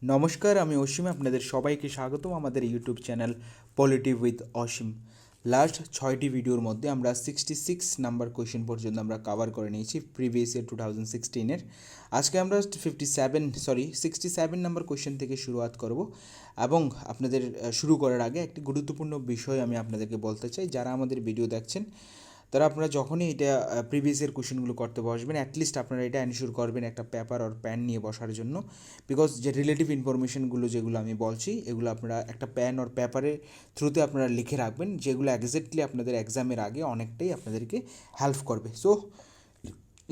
নমস্কার, আমি অসীম। আপনাদের সবাইকে স্বাগতম আমাদের YouTube channel polity with Asim. Last 6টি ভিডিওর মধ্যে আমরা 66 নাম্বার কোয়েশ্চেন পর্যন্ত আমরা কভার করে নিয়েছি প্রিভিয়াস ইয়ার 2016-এর। আজকে আমরা 67 নাম্বার কোয়েশ্চেন থেকে শুরুয়াত করব এবং আপনাদের শুরু করার আগে একটি গুরুত্বপূর্ণ বিষয় আমি আপনাদেরকে বলতে চাই। যারা আমাদের ভিডিও দেখছেন তারা আপনারা যখনই এটা প্রিভিয়াস ইয়ার কোয়েশ্চেনগুলো করতে বসবেন, অ্যাটলিস্ট আপনারা এটা এনশিওর করবেন একটা পেপার আর প্যান নিয়ে বসার জন্য। বিকজ যে রিলেটিভ ইনফরমেশনগুলো যেগুলো আমি বলছি, এগুলো আপনারা একটা প্যান আর পেপারের থ্রুতে আপনারা লিখে রাখবেন, যেগুলো এক্স্যাক্টলি আপনাদের এক্সামের আগে অনেকটাই আপনাদেরকে হেল্প করবে। So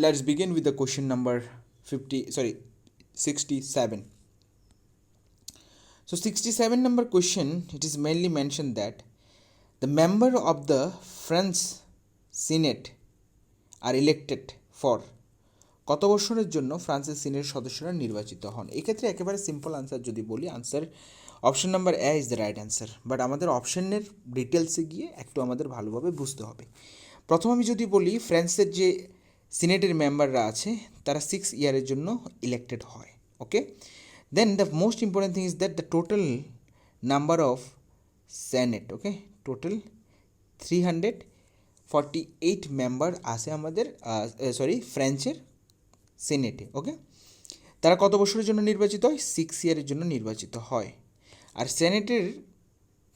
let's begin with the question number 67. So 67 number question, it is mainly mentioned that the member of the French Senate are elected for কত বছরের জন্য ফ্রান্সের সিনেটের সদস্যরা নির্বাচিত হন। এক্ষেত্রে একেবারে সিম্পল আনসার যদি বলি, answer option number A is the right answer. But আমাদের অপশনের ডিটেলসে গিয়ে একটু আমাদের ভালোভাবে বুঝতে হবে। প্রথম আমি যদি বলি, ফ্রান্সের যে সিনেটের মেম্বাররা আছে তারা 6 ইয়ারের জন্য ইলেক্টেড হয়। Okay, then the most important thing is that the total number of senate, okay, total 348 member আছে আমাদের ফ্রান্সের সিনেটে। ওকে, তারা কত বছরের জন্য নির্বাচিত হয়? 6 ইয়ারের জন্য নির্বাচিত হয়। আর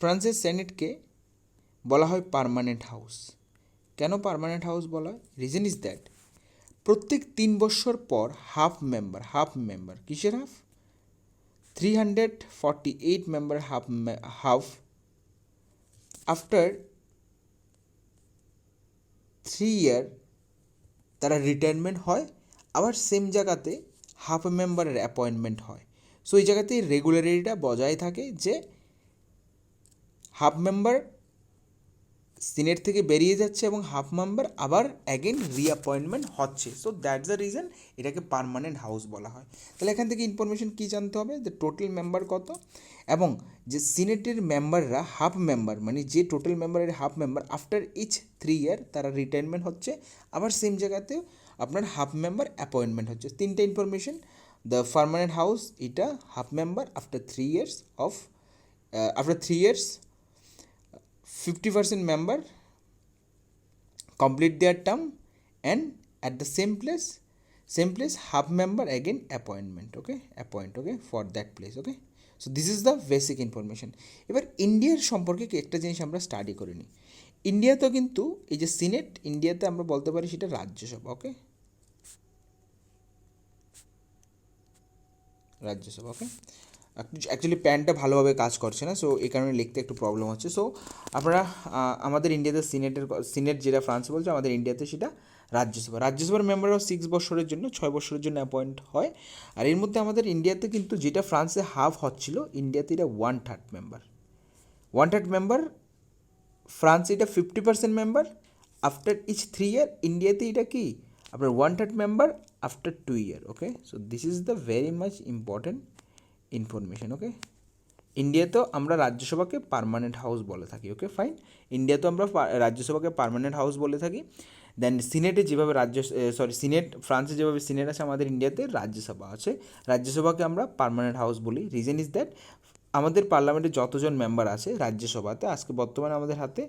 ফ্রান্সের সেনেটকে বলা হয় পার্মানেন্ট হাউস। কেন পার্মানেন্ট হাউস বলা হয়? রিজন ইজ দ্যাট প্রত্যেক 3 বছর পর হাফ মেম্বার কিসের হাফ? 348 মেম্বার হাফ আফটার 3 ইয়ার তারা রিটায়ারমেন্ট হয়, আবার সেম জায়গাতে হাফ মেম্বারের অ্যাপয়েন্টমেন্ট হয়। সো এই জায়গাতে রেগুলারিটিটা বজায় থাকে যে হাফ মেম্বার সিনেট থেকে বেরিয়ে যাচ্ছে এবং হাফ মেম্বার আবার অ্যাগেন রিঅ্যাপয়েন্টমেন্ট হচ্ছে। সো দ্যাটস দ্য রিজন এটাকে পার্মানেন্ট হাউস বলা হয়। তাহলে এখান থেকে ইনফরমেশন কী জানতে হবে? যে টোটাল মেম্বার কত, এবং যে সিনেটের মেম্বাররা হাফ মেম্বার, মানে যে টোটাল মেম্বারের হাফ মেম্বার আফটার ইচ 3 ইয়ার তারা রিটায়ারমেন্ট হচ্ছে, আবার সেম জায়গাতেও আপনার হাফ মেম্বার অ্যাপয়েন্টমেন্ট হচ্ছে। তিনটে ইনফরমেশন। দ্য পার্মানেন্ট হাউস এটা half member after 3 years 50% member complete their term, and at the same place half member again appoint, okay, for that place. Okay, so this is the basic information. এবার ইন্ডিয়ার সম্পর্কে একটা জিনিস আমরা study করে নিই। ইন্ডিয়াতেও কিন্তু এই যে সিনেট, ইন্ডিয়াতে আমরা বলতে পারি সেটা রাজ্যসভা। ওকে, রাজ্যসভা। ওকে, অ্যাকচুয়ালি প্যানটা ভালোভাবে কাজ করছে না, সো এই কারণে লিখতে একটু প্রবলেম হচ্ছে। সো আপনারা আমাদের ইন্ডিয়াতে সিনেট যেটা ফ্রান্সে বলছে, আমাদের ইন্ডিয়াতে সেটা রাজ্যসভার মেম্বাররাও 6 বছরের জন্য 6 বছরের জন্য অ্যাপয়েন্ট হয়। আর এর মধ্যে আমাদের ইন্ডিয়াতে কিন্তু যেটা ফ্রান্সে হাফ হচ্ছিল, ইন্ডিয়াতে এটা 1/3 মেম্বার। ফ্রান্সে এটা 50% মেম্বার আফটার ইচ 3 ইয়ার। ইন্ডিয়াতে এটা কি আপনার 1/3 member after 2 year. Okay, so this is the very much important information. Okay, ইন্ডিয়াতেও আমরা রাজ্যসভাকে পার্মানেন্ট হাউস বলে থাকি। ওকে, ফাইন, ইন্ডিয়াতেও আমরা রাজ্যসভাকে পার্মানেন্ট হাউস বলে থাকি। দেন সিনেটে যেভাবে ফ্রান্সে যেভাবে সিনেট আছে, আমাদের ইন্ডিয়াতে রাজ্যসভা আছে। রাজ্যসভাকে আমরা পার্মানেন্ট হাউস বলি। রিজন ইজ দ্যাট আমাদের পার্লামেন্টে যতজন মেম্বার আছে রাজ্যসভাতে, আজকে বর্তমানে আমাদের হাতে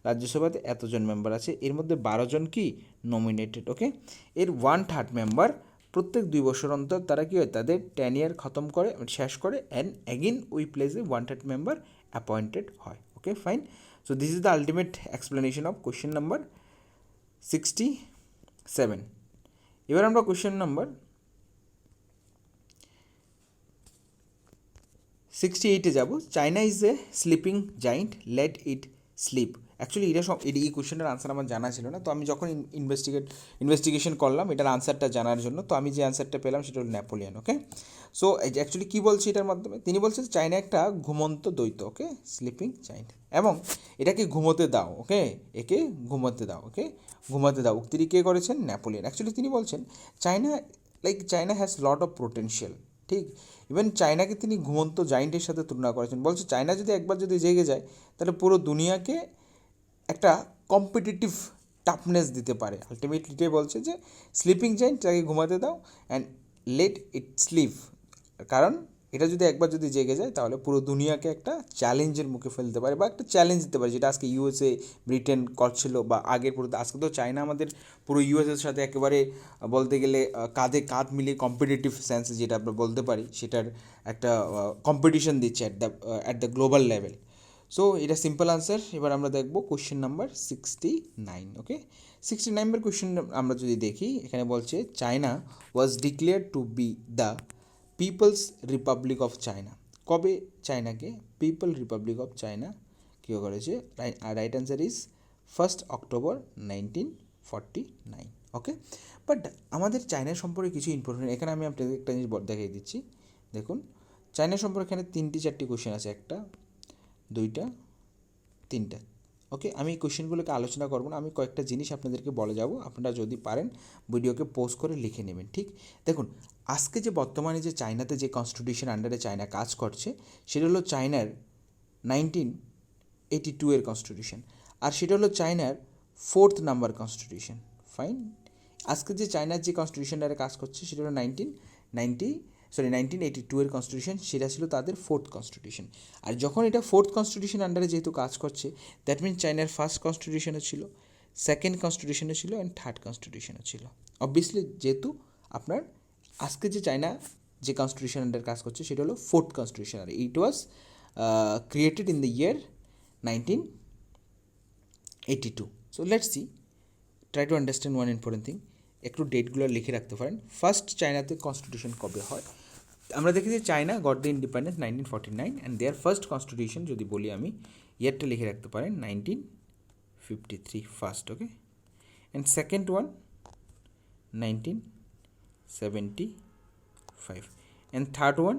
রাজ্যসভাতে এতজন মেম্বার আছে, এর মধ্যে 12 জন কি নমিনেটেড। ওকে, এর 1/3 মেম্বার প্রত্যেক 2 বছর অন্তর তারা কী হয়, তাদের 10 ইয়ার শেষ করে অ্যান্ড অ্যাগেন ওই প্লেসে 1/3 মেম্বার অ্যাপয়েন্টেড হয়। Okay, fine. So this is the ultimate explanation of question number 67। এবার আমরা কোয়েশ্চেন নাম্বার 68-এ যাব। China is a sleeping giant, let it sleep. Actually এই কোয়েশ্চেনটার আনসার আমার জানা ছিল না, তো আমি যখন ইনভেস্টিগেশন করলাম এটার আনসারটা জানার জন্য, তো আমি যে আনসারটা পেলাম সেটা হলো নেপোলিয়ন। ওকে, সো অ্যাকচুয়ালি কী বলছে এটার মাধ্যমে? তিনি বলছেন চায়না একটা ঘুমন্ত দৈত্য। ওকে, স্লিপিং জায়েন্ট, এবং এটাকে ঘুমোতে দাও। ওকে, একে ঘুমোতে দাও। ওকে, ঘুমাতে দাও উক্তিটি কে করেছেন? নেপোলিয়ন। অ্যাকচুয়ালি তিনি বলছেন China has lot of potential. ঠিক, ইভেন চায়নাকে তিনি ঘুমন্ত জায়েন্টের সাথে তুলনা করেছেন। বলছে চায়না যদি একবার জেগে যায়, তাহলে পুরো দুনিয়াকে একটা কম্পিটিটিভ টাফনেস দিতে পারে। আলটিমেটলি এটাই বলছে যে স্লিপিং জায়েন্ট, তাকে ঘুমাতে দাও অ্যান্ড লেট ইট স্লিপ, কারণ এটা যদি একবার যদি জেগে যায় তাহলে পুরো দুনিয়াকে একটা চ্যালেঞ্জের মুখে ফেলতে পারে বা একটা চ্যালেঞ্জ দিতে পারে, যেটা আজকে ইউএসএ ব্রিটেন করছিল বা আগের পুরো, আজকে তো চায়না আমাদের পুরো ইউএসএর সাথে একেবারে বলতে গেলে কাঁধে কাঁধ মিলিয়ে কম্পিটিটিভ সেন্সে যেটা আমরা বলতে পারি, সেটার একটা কম্পিটিশন দিচ্ছে at the global level. So এটা সিম্পল আনসার। এবার আমরা দেখবো কোয়েশ্চেন নাম্বার 69। ওকে, 69 কোয়েশ্চেন আমরা যদি দেখি, এখানে বলছে China was declare to be the people's republic of China. কবে চায়নাকে পিপল রিপাবলিক অফ চায়না কী করেছে? Right answer is 1 October 1949। Okay, but আমাদের চায়না সম্পর্কে কিছু ইনফরমেশন এখানে আমি আপনাদের একটা জিনিস দেখিয়ে দিচ্ছি। দেখুন, চায়না সম্পর্কে এখানে 3-4টি কোয়েশ্চেন আছে, 1, 2, 3। ওকে, আমি এই কোয়েশ্চেনগুলোকে আলোচনা করবো না, আমি কয়েকটা জিনিস আপনাদেরকে বলে যাব, আপনারা যদি পারেন ভিডিওকে পোজ করে লিখে নেবেন। ঠিক, দেখুন, আজকে যে বর্তমানে যে চায়নাতে যে কনস্টিটিউশন আন্ডারে চায়না কাজ করছে, সেটা হলো চায়নার 1982 কনস্টিটিউশন, আর সেটা হলো চায়নার 4th নাম্বার কনস্টিটিউশন। ফাইন, আজকে যে চায়নার যে কনস্টিটিউশনটারে কাজ করছে সেটা হলো 1982 কনস্টিটিউশন, সেটা ছিল তাদের 4th কনস্টিটিউশন। আর যখন এটা 4th কনস্টিটিউশন আন্ডারে যেহেতু কাজ করছে, দ্যাট মিনস চায়নার 1st কনস্টিটিউশনও ছিল, 2nd কনস্টিটিউশনও ছিল, অ্যান্ড 3rd কনস্টিটিউশনও ছিল। অবভিয়াসলি যেহেতু আপনার আজকে যে চায়না যে কনস্টিটিউশন আন্ডারে কাজ করছে সেটা হলো 4th কনস্টিটিউশন, আর it was created in the year 1982। So let's see, try to understand one important thing. একটু ডেটগুলো লিখে রাখতে পারেন। ফার্স্ট চায়নাতে কনস্টিটিউশন কবে হয়? আমরা দেখি যে China got the independence 1949, and their first constitution যদি বলি আমি, ইয়ারটা লিখে রাখতে পারেন 1953 first. Okay, and second one 1975, and third one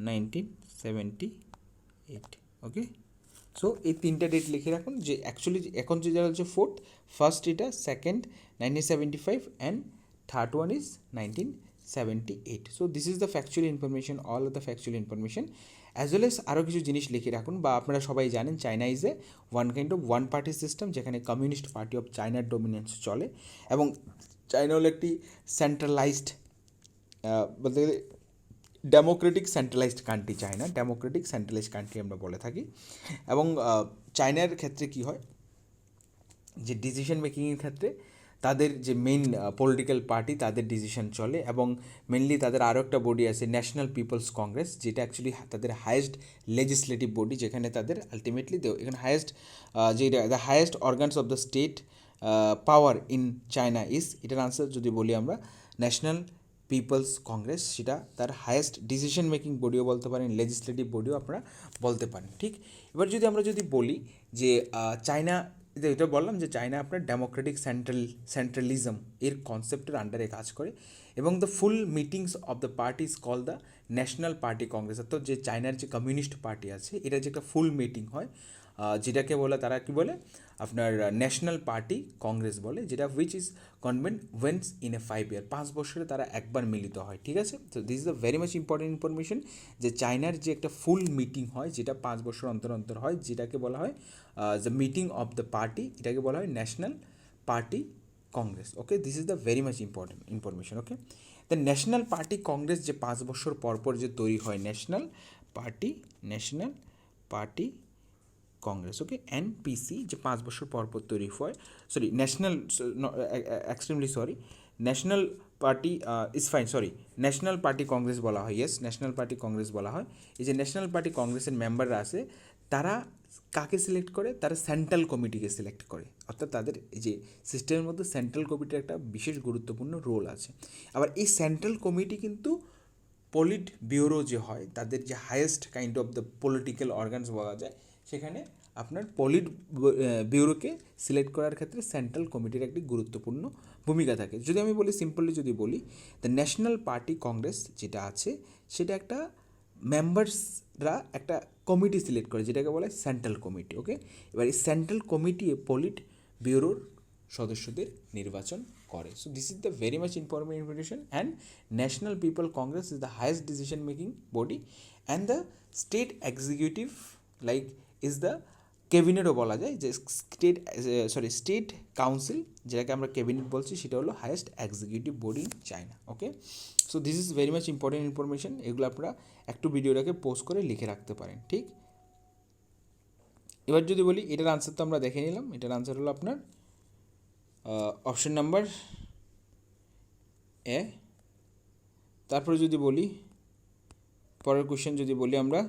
1978। Okay, so এই 3টা ডেট লিখে রাখুন, যে অ্যাকচুয়ালি এখন যে যারা হচ্ছে 4th, ফার্স্ট এটা, second 1975, and third one is 1978। So this is the factual information, all of the factual information. As well as আরও কিছু জিনিস লিখে রাখুন, বা আপনারা সবাই জানেন China is a one party system, যেখানে কমিউনিস্ট পার্টি অফ চায়নার ডোমিনেন্স চলে, এবং চায়না হলো একটি সেন্ট্রালাইজড, বলতে গেলে Democratic centralised country. China Democratic centralised country আমরা বলে থাকি। এবং চায়নার ক্ষেত্রে কি হয়, যে ডিসিশন মেকিংয়ের ক্ষেত্রে তাদের যে মেইন পলিটিক্যাল পার্টি তাদের ডিসিশন চলে, এবং মেনলি তাদের আরও একটা বডি আছে ন্যাশনাল পিপলস কংগ্রেস, যেটা অ্যাকচুয়ালি তাদের হায়েস্ট লেজিসলেটিভ বডি, যেখানে তাদের আলটিমেটলি এখানে হায়েস্ট যে the highest organs of the state power in China is, এটার আনসার যদি বলি আমরা ন্যাশনাল পিপলস কংগ্রেস, সেটা তার হায়েস্ট ডিসিশন মেকিং বডিও বলতে পারেন, লেজিসলেটিভ বডিও আপনারা বলতে পারেন। ঠিক, এবার যদি আমরা যদি বলি যে চায়না, এটা বললাম যে চায়না আপনার ডেমোক্রেটিক সেন্ট্রালিজম এর কনসেপ্টের আন্ডারে কাজ করে, এবং the full meetings of the party is call the national party Congress. অর্থাৎ যে চায়নার যে কমিউনিস্ট পার্টি আছে, এটা যে একটা ফুল মিটিং হয়, যেটাকে বলে তারা কি বলে আপনার ন্যাশনাল পার্টি কংগ্রেস বলে, যেটা which is convent Weil's in a 5 ইয়ার, 5 বছরে তারা একবার মিলিত হয়। ঠিক আছে, তো this is a very much important information, যে চায়নার যে একটা ফুল মিটিং হয়, যেটা 5 বছর অন্তর অন্তর হয়, যেটাকে বলা হয় the meeting of the party, এটাকে বলা হয় national party Congress. Okay, this is the very much important information. Okay, the national party Congress যে 5 বছর পরপর যে তৈরি হয়, ন্যাশনাল পার্টি কংগ্রেস, ওকে, এনপিসি, যে 5 বছর পরপর তৈরি হয়, sorry national, extremely sorry, national party is fine, sorry, national party Congress বলা হয়, ইয়েস, ন্যাশনাল পার্টি কংগ্রেস বলা হয়। এই যে ন্যাশনাল পার্টি কংগ্রেসের মেম্বাররা আছে, তারা কাকে সিলেক্ট করে? তারা সেন্ট্রাল কমিটিকে সিলেক্ট করে, অর্থাৎ তাদের এই যে সিস্টেমের মধ্যে সেন্ট্রাল কমিটির একটা বিশেষ গুরুত্বপূর্ণ রোল আছে। আবার এই সেন্ট্রাল কমিটি কিন্তু পলিট ব্যুরো যে হয়, তাদের যে highest kind of the political organs বলা যায়, সেখানে আপনার পলিট ব্যুরোকে সিলেক্ট করার ক্ষেত্রে সেন্ট্রাল কমিটির একটি গুরুত্বপূর্ণ ভূমিকা থাকে। যদি আমি বলি সিম্পলি, যদি বলি দ্য ন্যাশনাল পার্টি কংগ্রেস যেটা আছে, সেটা একটা মেম্বার্সরা একটা কমিটি সিলেক্ট করে, যেটাকে বলে সেন্ট্রাল কমিটি। ওকে, এবার এই সেন্ট্রাল কমিটি পলিট ব্যুরোর সদস্যদের নির্বাচন করে। So this is the very much important information, and national people congress is the highest decision making body, and the state executive like is the ক্যাবিনেটও বলা যায়, যে স্টেট কাউন্সিল, যেটাকে আমরা ক্যাবিনেট বলছি, সেটা হলো highest executive body in China. Okay, so this is very much important information, এগুলো আপনারা একটু ভিডিওটাকে পোস্ট করে লিখে রাখতে পারেন, ঠিক। এবার যদি বলি এটার আনসার তো আমরা দেখে নিলাম, এটার আনসার হলো আপনার অপশন নাম্বার এ। তারপরে যদি বলি পরের কোশ্চেন যদি বলি আমরা,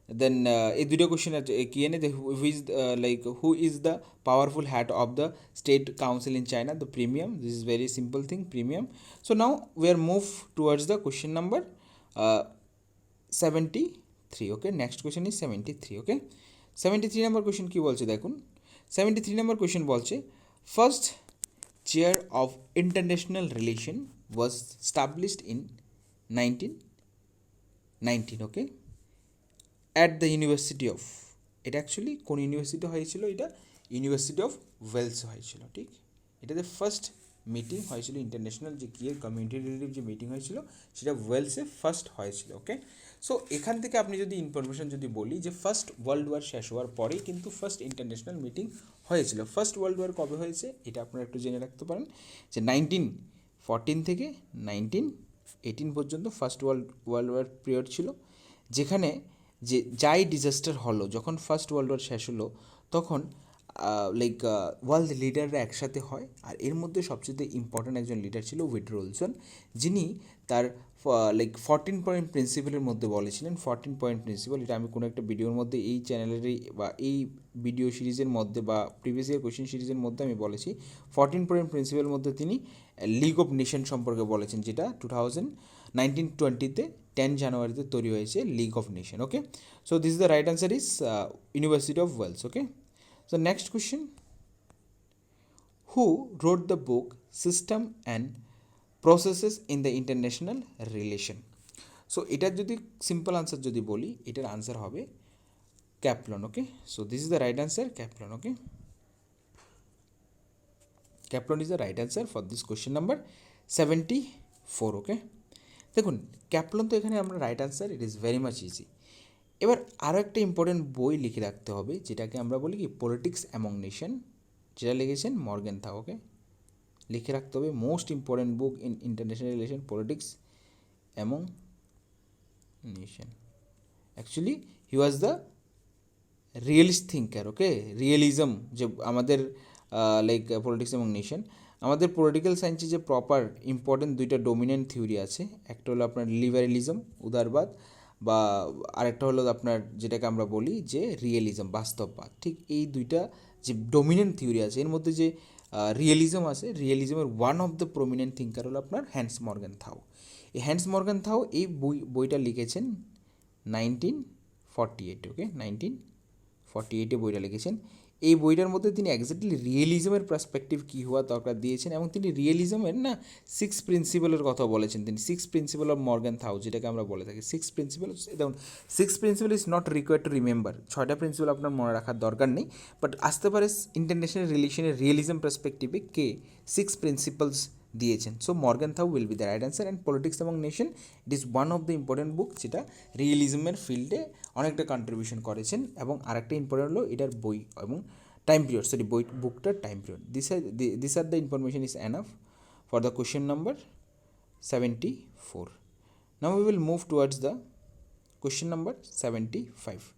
দেন এই দুটো কোশ্চেন আছে কি এনে who is like who is the powerful hat of the state council in China, the premium, this is very simple thing, premium. So now we are move towards the question number 73, okay. Next question is 73, okay. 73 নম্বর question কী বলছে দেখুন, 73 নম্বর question বলছে first chair of international relation was established in 1919, okay, at the university of, এটা actually কোন university হয়েছিল, এটা ইউনিভার্সিটি অফ ওয়েলস হয়েছিল, ঠিক। এটাতে ফার্স্ট মিটিং হয়েছিল ইন্টারন্যাশনাল যে কি কমিউনিটি রিলেটিভ যে মিটিং হয়েছিল সেটা ওয়েলসে ফার্স্ট হয়েছিল, ওকে। সো এখান থেকে আপনি যদি ইনফরমেশন যদি বলি যে ফার্স্ট ওয়ার্ল্ড ওয়ার শেষ হওয়ার পরেই কিন্তু ফার্স্ট ইন্টারন্যাশনাল মিটিং হয়েছিল। ফার্স্ট ওয়ার্ল্ড ওয়ার কবে হয়েছে এটা আপনারা একটু জেনে রাখতে পারেন যে 1914 থেকে 1918 পর্যন্ত ফার্স্ট ওয়ার্ল্ড ওয়ার পিরিয়ড ছিল, যেখানে যে যাই ডিজাস্টার হলো যখন ফার্স্ট ওয়ার্ল্ড ওয়ার শেষ হলো তখন লাইক ওয়ার্ল্ড লিডাররা একসাথে হয়, আর এর মধ্যে সবচেয়ে ইম্পর্ট্যান্ট একজন লিডার ছিল উইড্রো উইলসন, যিনি তার লাইক 14 পয়েন্ট প্রিন্সিপালের মধ্যে বলেছিলেন। 14 পয়েন্ট প্রিন্সিপাল, এটা আমি কোনো একটা ভিডিওর মধ্যে এই চ্যানেলেরই বা এই ভিডিও সিরিজের মধ্যে বা প্রিভিয়াস ইয়ার কোয়েশ্চেন সিরিজের মধ্যে আমি বলেছি 14 পয়েন্ট প্রিন্সিপালের মধ্যে তিনি লিগ অফ নেশন সম্পর্কে বলেছেন, যেটা 1920-তে 10 জানুয়ারিতে তৈরি হয়েছে league of nation, okay. So this is the right answer is university of Wales, okay. So next question, who wrote the book System and Processes in the International Relation? So এটার যদি simple answer যদি বলি এটার answer হবে Kaplan, okay. So this is the right answer, Kaplan, okay. Kaplan is the right answer for this question number 74, okay. দেখুন Kaplan তো এখানে আমরা right answer, it is very much easy. এবার আরও একটা ইম্পর্টেন্ট বই লিখে রাখতে হবে যেটাকে আমরা বলি কি পলিটিক্স অ্যামং নেশন, যেটা লিখেছেন মর্গেনথাউ, ওকে। লিখে রাখতে হবে most important book in international relation, politics among nation. Actually he was the realist thinker, okay. Realism যে আমাদের লাইক পলিটিক্স অ্যামং নেশন, আমাদের পলিটিক্যাল সায়েন্সে যে প্রপার ইম্পর্টেন্ট দুইটা ডোমিনেন্ট থিওরি আছে, একটা হলো আপনার লিবারেলিজম উদারবাদ, বা আরেকটা হলো আপনার যেটাকে আমরা বলি যে রিয়েলিজম বাস্তববাদ, ঠিক। এই দুইটা যে ডোমিনেন্ট থিওরি আছে এর মধ্যে যে রিয়েলিজম আছে, রিয়েলিজমের one of the prominent thinker হলো আপনার হ্যান্স মর্গানথাউ। এই হ্যান্স মর্গানথাউ এই বইটা লিখেছেন 1948, ওকে। 1948 বইটা লিখেছেন। এই বইটার মধ্যে তিনি এক্স্যাক্টলি রিয়েলিজমের পার্সপেক্টিভ কী হওয়া দরকার দিয়েছেন, এবং তিনি রিয়েলিজমের না 6 প্রিন্সিপালের কথা বলেছেন। তিনি 6 প্রিন্সিপাল অফ মর্গানথাউ যেটাকে আমরা বলে থাকি 6 প্রিন্সিপাল। দেখুন 6 principal is not required to remember, 6টা প্রিন্সিপাল আপনার মনে রাখার দরকার নেই, বাট আসতে পারে ইন্টারন্যাশনাল রিলেশনের রিয়েলিজম পার্সপেক্টিভে কে 6 প্রিন্সিপালস দিয়েছেন। So Morgenthau will be the right answer, and politics among nation it is one of the important book যেটা রিয়েলিজমের ফিল্ডে অনেকটা কন্ট্রিবিউশন করেছেন। এবং আরেকটা ইম্পর্টেন্ট হলো এটার বই এবং টাইম পিরিয়ড, সরি বুকটার time period. This are the information is enough for the question number 74. Now we will move towards the question number 75.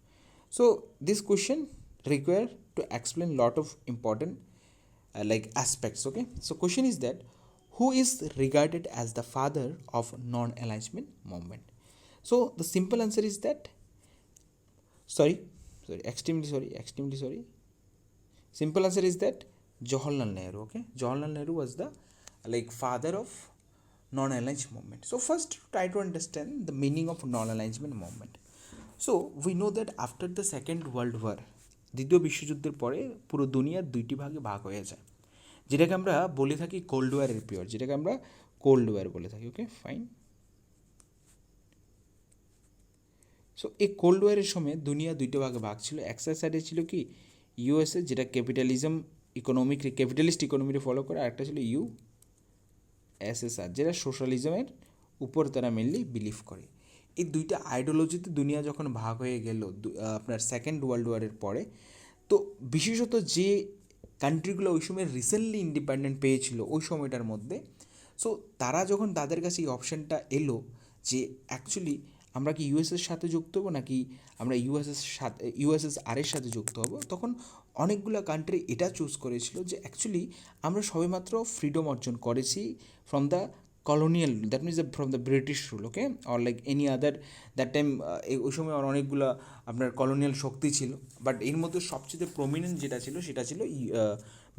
So this question require to explain lot of important like aspects, okay. So question is that who is regarded as the father of non-alignment movement? So the simple answer is that extremely sorry, simple answer is that Jawaharlal Nehru, okay. Jawaharlal Nehru was the like father of non-alignment movement. So first try to understand the meaning of non-alignment movement. So we know that after the Second World War, দ্বিতীয় বিশ্বযুদ্ধের পরে পুরো দুনিয়া দুইটি ভাগে ভাগ হয়ে যায়, যেটাকে আমরা বলে থাকি কোল্ড ওয়ারের পিরিয়ড, যেটাকে আমরা কোল্ড ওয়ার বলে থাকি, ওকে ফাইন। সো এই কোল্ড ওয়ারের সময় দুনিয়া দুইটা ভাগে ভাগ ছিল। এক সাইডে ছিল কি ইউএসএ, যেটা ক্যাপিটালিস্ট ইকোনমিকে ফলো করে, আরেকটা ছিল ইউএসএসআর, যেটা সোশ্যালিজমের উপর তারা মেনলি বিলিভ করে। এই দুইটা আইডিওলজিতে দুনিয়া যখন ভাগ হয়ে গেল আপনার সেকেন্ড ওয়ার্ল্ড ওয়ারের পরে, তো বিশেষত যে কান্ট্রিগুলো ওই সময় রিসেন্টলি ইন্ডিপেন্ডেন্ট পেয়েছিল ওই সময়টার মধ্যে, সো তারা যখন তাদের কাছে এই অপশানটা এলো যে অ্যাকচুয়ালি আমরা কি ইউএসএর সাথে যুক্ত হবো নাকি আমরা ইউএসএসআরের সাথে যুক্ত হব, তখন অনেকগুলো কান্ট্রি এটা চুজ করেছিল যে অ্যাকচুয়ালি আমরা সবেমাত্র ফ্রিডম অর্জন করেছি from the colonial, that means from the British rule, okay, or like any other that time. ওই সময় অনেকগুলো আপনার কলোনিয়াল শক্তি ছিল, বাট এর মধ্যে সবচেয়ে প্রমিনেন্ট যেটা ছিল সেটা ছিল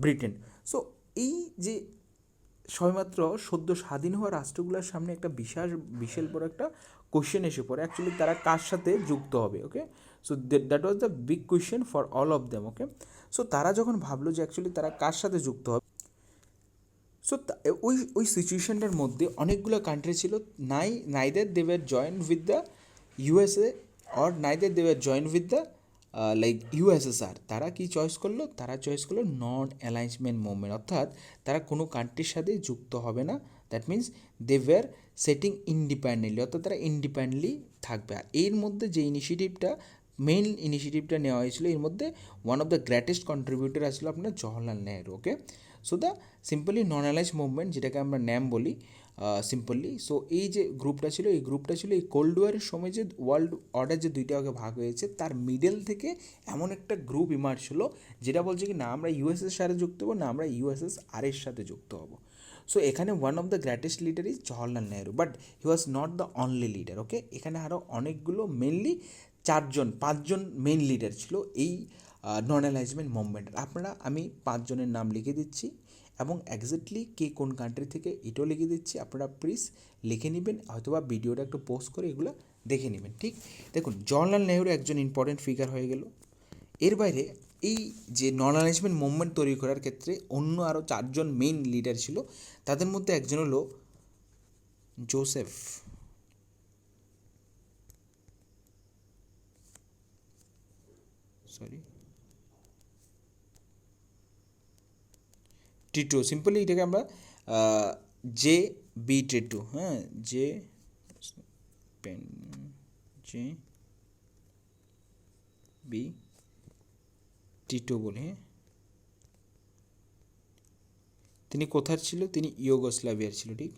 ব্রিটেন। সো এই যে সবেমাত্র সদ্য স্বাধীন হওয়া রাষ্ট্রগুলোর সামনে একটা বিশাল বড় একটা কোশ্চেন এসে পড়ে, অ্যাকচুয়ালি তারা কার সাথে যুক্ত হবে, okay. So that was the big question for all of them, okay. So তারা যখন ভাবলো যে অ্যাকচুয়ালি তারা কার সাথে যুক্ত হবে, সো ওই সিচুয়েশনটার মধ্যে অনেকগুলো কান্ট্রি ছিল, neither they were join with the USA or neither they were join with the like USSR. তারা কি চয়েস করলো? তারা চয়েস করলো নন অ্যালাইনমেন্ট মুভমেন্ট, অর্থাৎ তারা কোনো কান্ট্রির সাথে যুক্ত হবে না। That means they were setting independently, অর্থাৎ তারা ইন্ডিপেন্ডেন্টলি থাকবে। আর এর মধ্যে যে মেইন ইনিশিয়েটিভটা নেওয়া হয়েছিল, এর মধ্যে one of the greatest contributor আসলো আপনার Jawaharlal Nehru, okay. So the simply non অ্যালাইজ মুভমেন্ট, যেটাকে আমরা ন্যাম বলি সিম্পলি। সো এই যে গ্রুপটা ছিল, এই গ্রুপটা ছিল এই কোল্ড ওয়ারের সময় যে ওয়ার্ল্ড অর্ডার যে দুইটা ভাগে ভাগ হয়েছে, তার মিডল থেকে এমন একটা গ্রুপ ইমার্জ হলো যেটা বলছে কি না আমরা ইউএসএর সাথে যুক্ত হবো, না আমরা ইউএসএসআরের সাথে যুক্ত হবো। সো এখানে one of the greatest leader is Jawaharlal Nehru, but he was not the only leader, okay. এখানে আরও অনেকগুলো মেনলি 5জন মেইন লিডার ছিল এই নন অ্যালাইজমেন্ট মুভমেন্টের। আমি 5জনের নাম লিখে দিচ্ছি এবং এক্স্যাক্টলি কে কোন কান্ট্রি থেকে এটাও লিখে দিচ্ছি, আপনারা প্লিজ লিখে নেবেন, হয়তোবা ভিডিওটা একটু পোস্ট করে এগুলো দেখে নেবেন, ঠিক। দেখুন, জওহরলাল নেহরু একজন ইম্পর্টেন্ট ফিগার হয়ে গেল। এর বাইরে এই যে নন অ্যালাইজমেন্ট মুভমেন্ট তৈরি করার ক্ষেত্রে অন্য আরও 4জন মেইন লিডার ছিল, তাদের মধ্যে একজন হলো জোসেফ টিটো, সিম্পলি এটাকে আমরা জে বি টিটো, হ্যাঁ, জে বি টিটো বলে, হ্যাঁ। তিনি কোথার ছিল? তিনি ইউগোস্লাভিয়ার ছিল, ঠিক।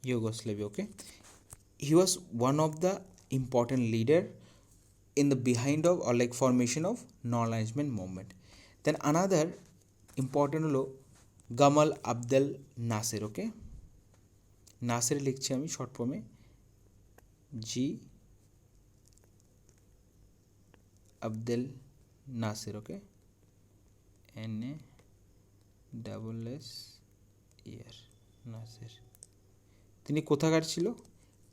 Yugoslavia, okay. He was one of the important leader in the behind of or like formation of non-alignment movement. Then another important হলো গামাল আবদেল নাসের, ওকে। নাসের লিখছি আমি শর্ট ফর্মে জি আবদেল নাসের, ওকে, NASSER নাসের। তিনি কোথাকার ছিল?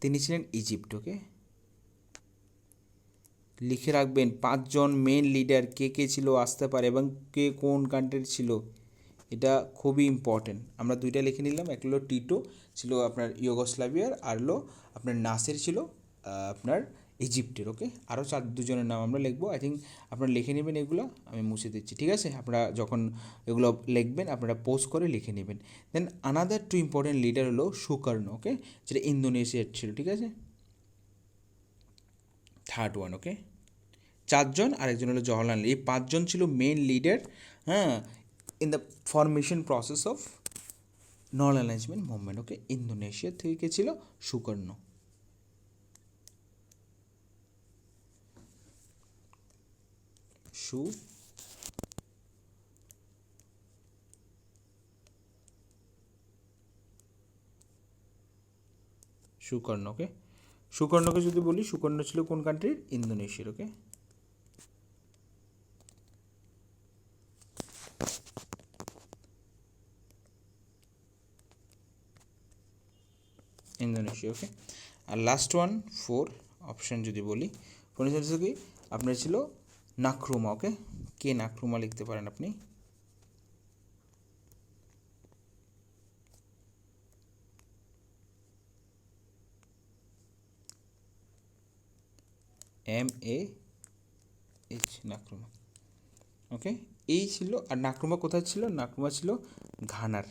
তিনি ছিলেন ইজিপ্ট, ওকে। লিখে রাখবেন 5জন মেন লিডার কে কে ছিল আসতে পারে এবং কে কোন কান্ট্রির ছিল, এটা খুবই ইম্পর্টেন্ট। আমরা দুইটা লিখে নিলাম, এক হলো টিটো ছিল আপনার ইউগোস্লাভিয়ার, আর হলো আপনার নাসের ছিল আপনার ইজিপ্টের, ওকে। আরও 2জনের নাম আমরা লিখবো, আই থিঙ্ক আপনারা লিখে নেবেন, এগুলো আমি মুছে দিচ্ছি, ঠিক আছে। আপনারা যখন এগুলো লিখবেন আপনারা পোস্ট করে লিখে নেবেন। দেন আনাদার 2 ইম্পর্টেন্ট লিডার হলো সুকর্ণ, ওকে, যেটা ইন্দোনেশিয়ার ছিল, ঠিক আছে। থার্ড ওয়ান, ওকে। 4জন, আরেকজন হলো জওহরলাল। এই 5জন ছিল মেন লিডার, হ্যাঁ, in the formation process of non alignment movement, okay. Indonesia থেকে ছিল সুকর্ণ। সুকর্ণ, ওকে। সুকর্ণকে যদি বলি, সুকর্ণ ছিল কোন কান্ট্রির? ইন্দোনেশিয়ার, ওকে। ইন্দোনেশিয়া, ওকে। আর লাস্ট ওয়ান 4 অপশান যদি বলি, কি আপনার ছিল নাক্রুমা, ওকে। কে নাক্রুমা লিখতে পারেন আপনি? MAH নাক্রুমা, ওকে। এই ছিল। আর নাক্রুমা কোথায় ছিল? নাক্রুমা ছিল ঘানার।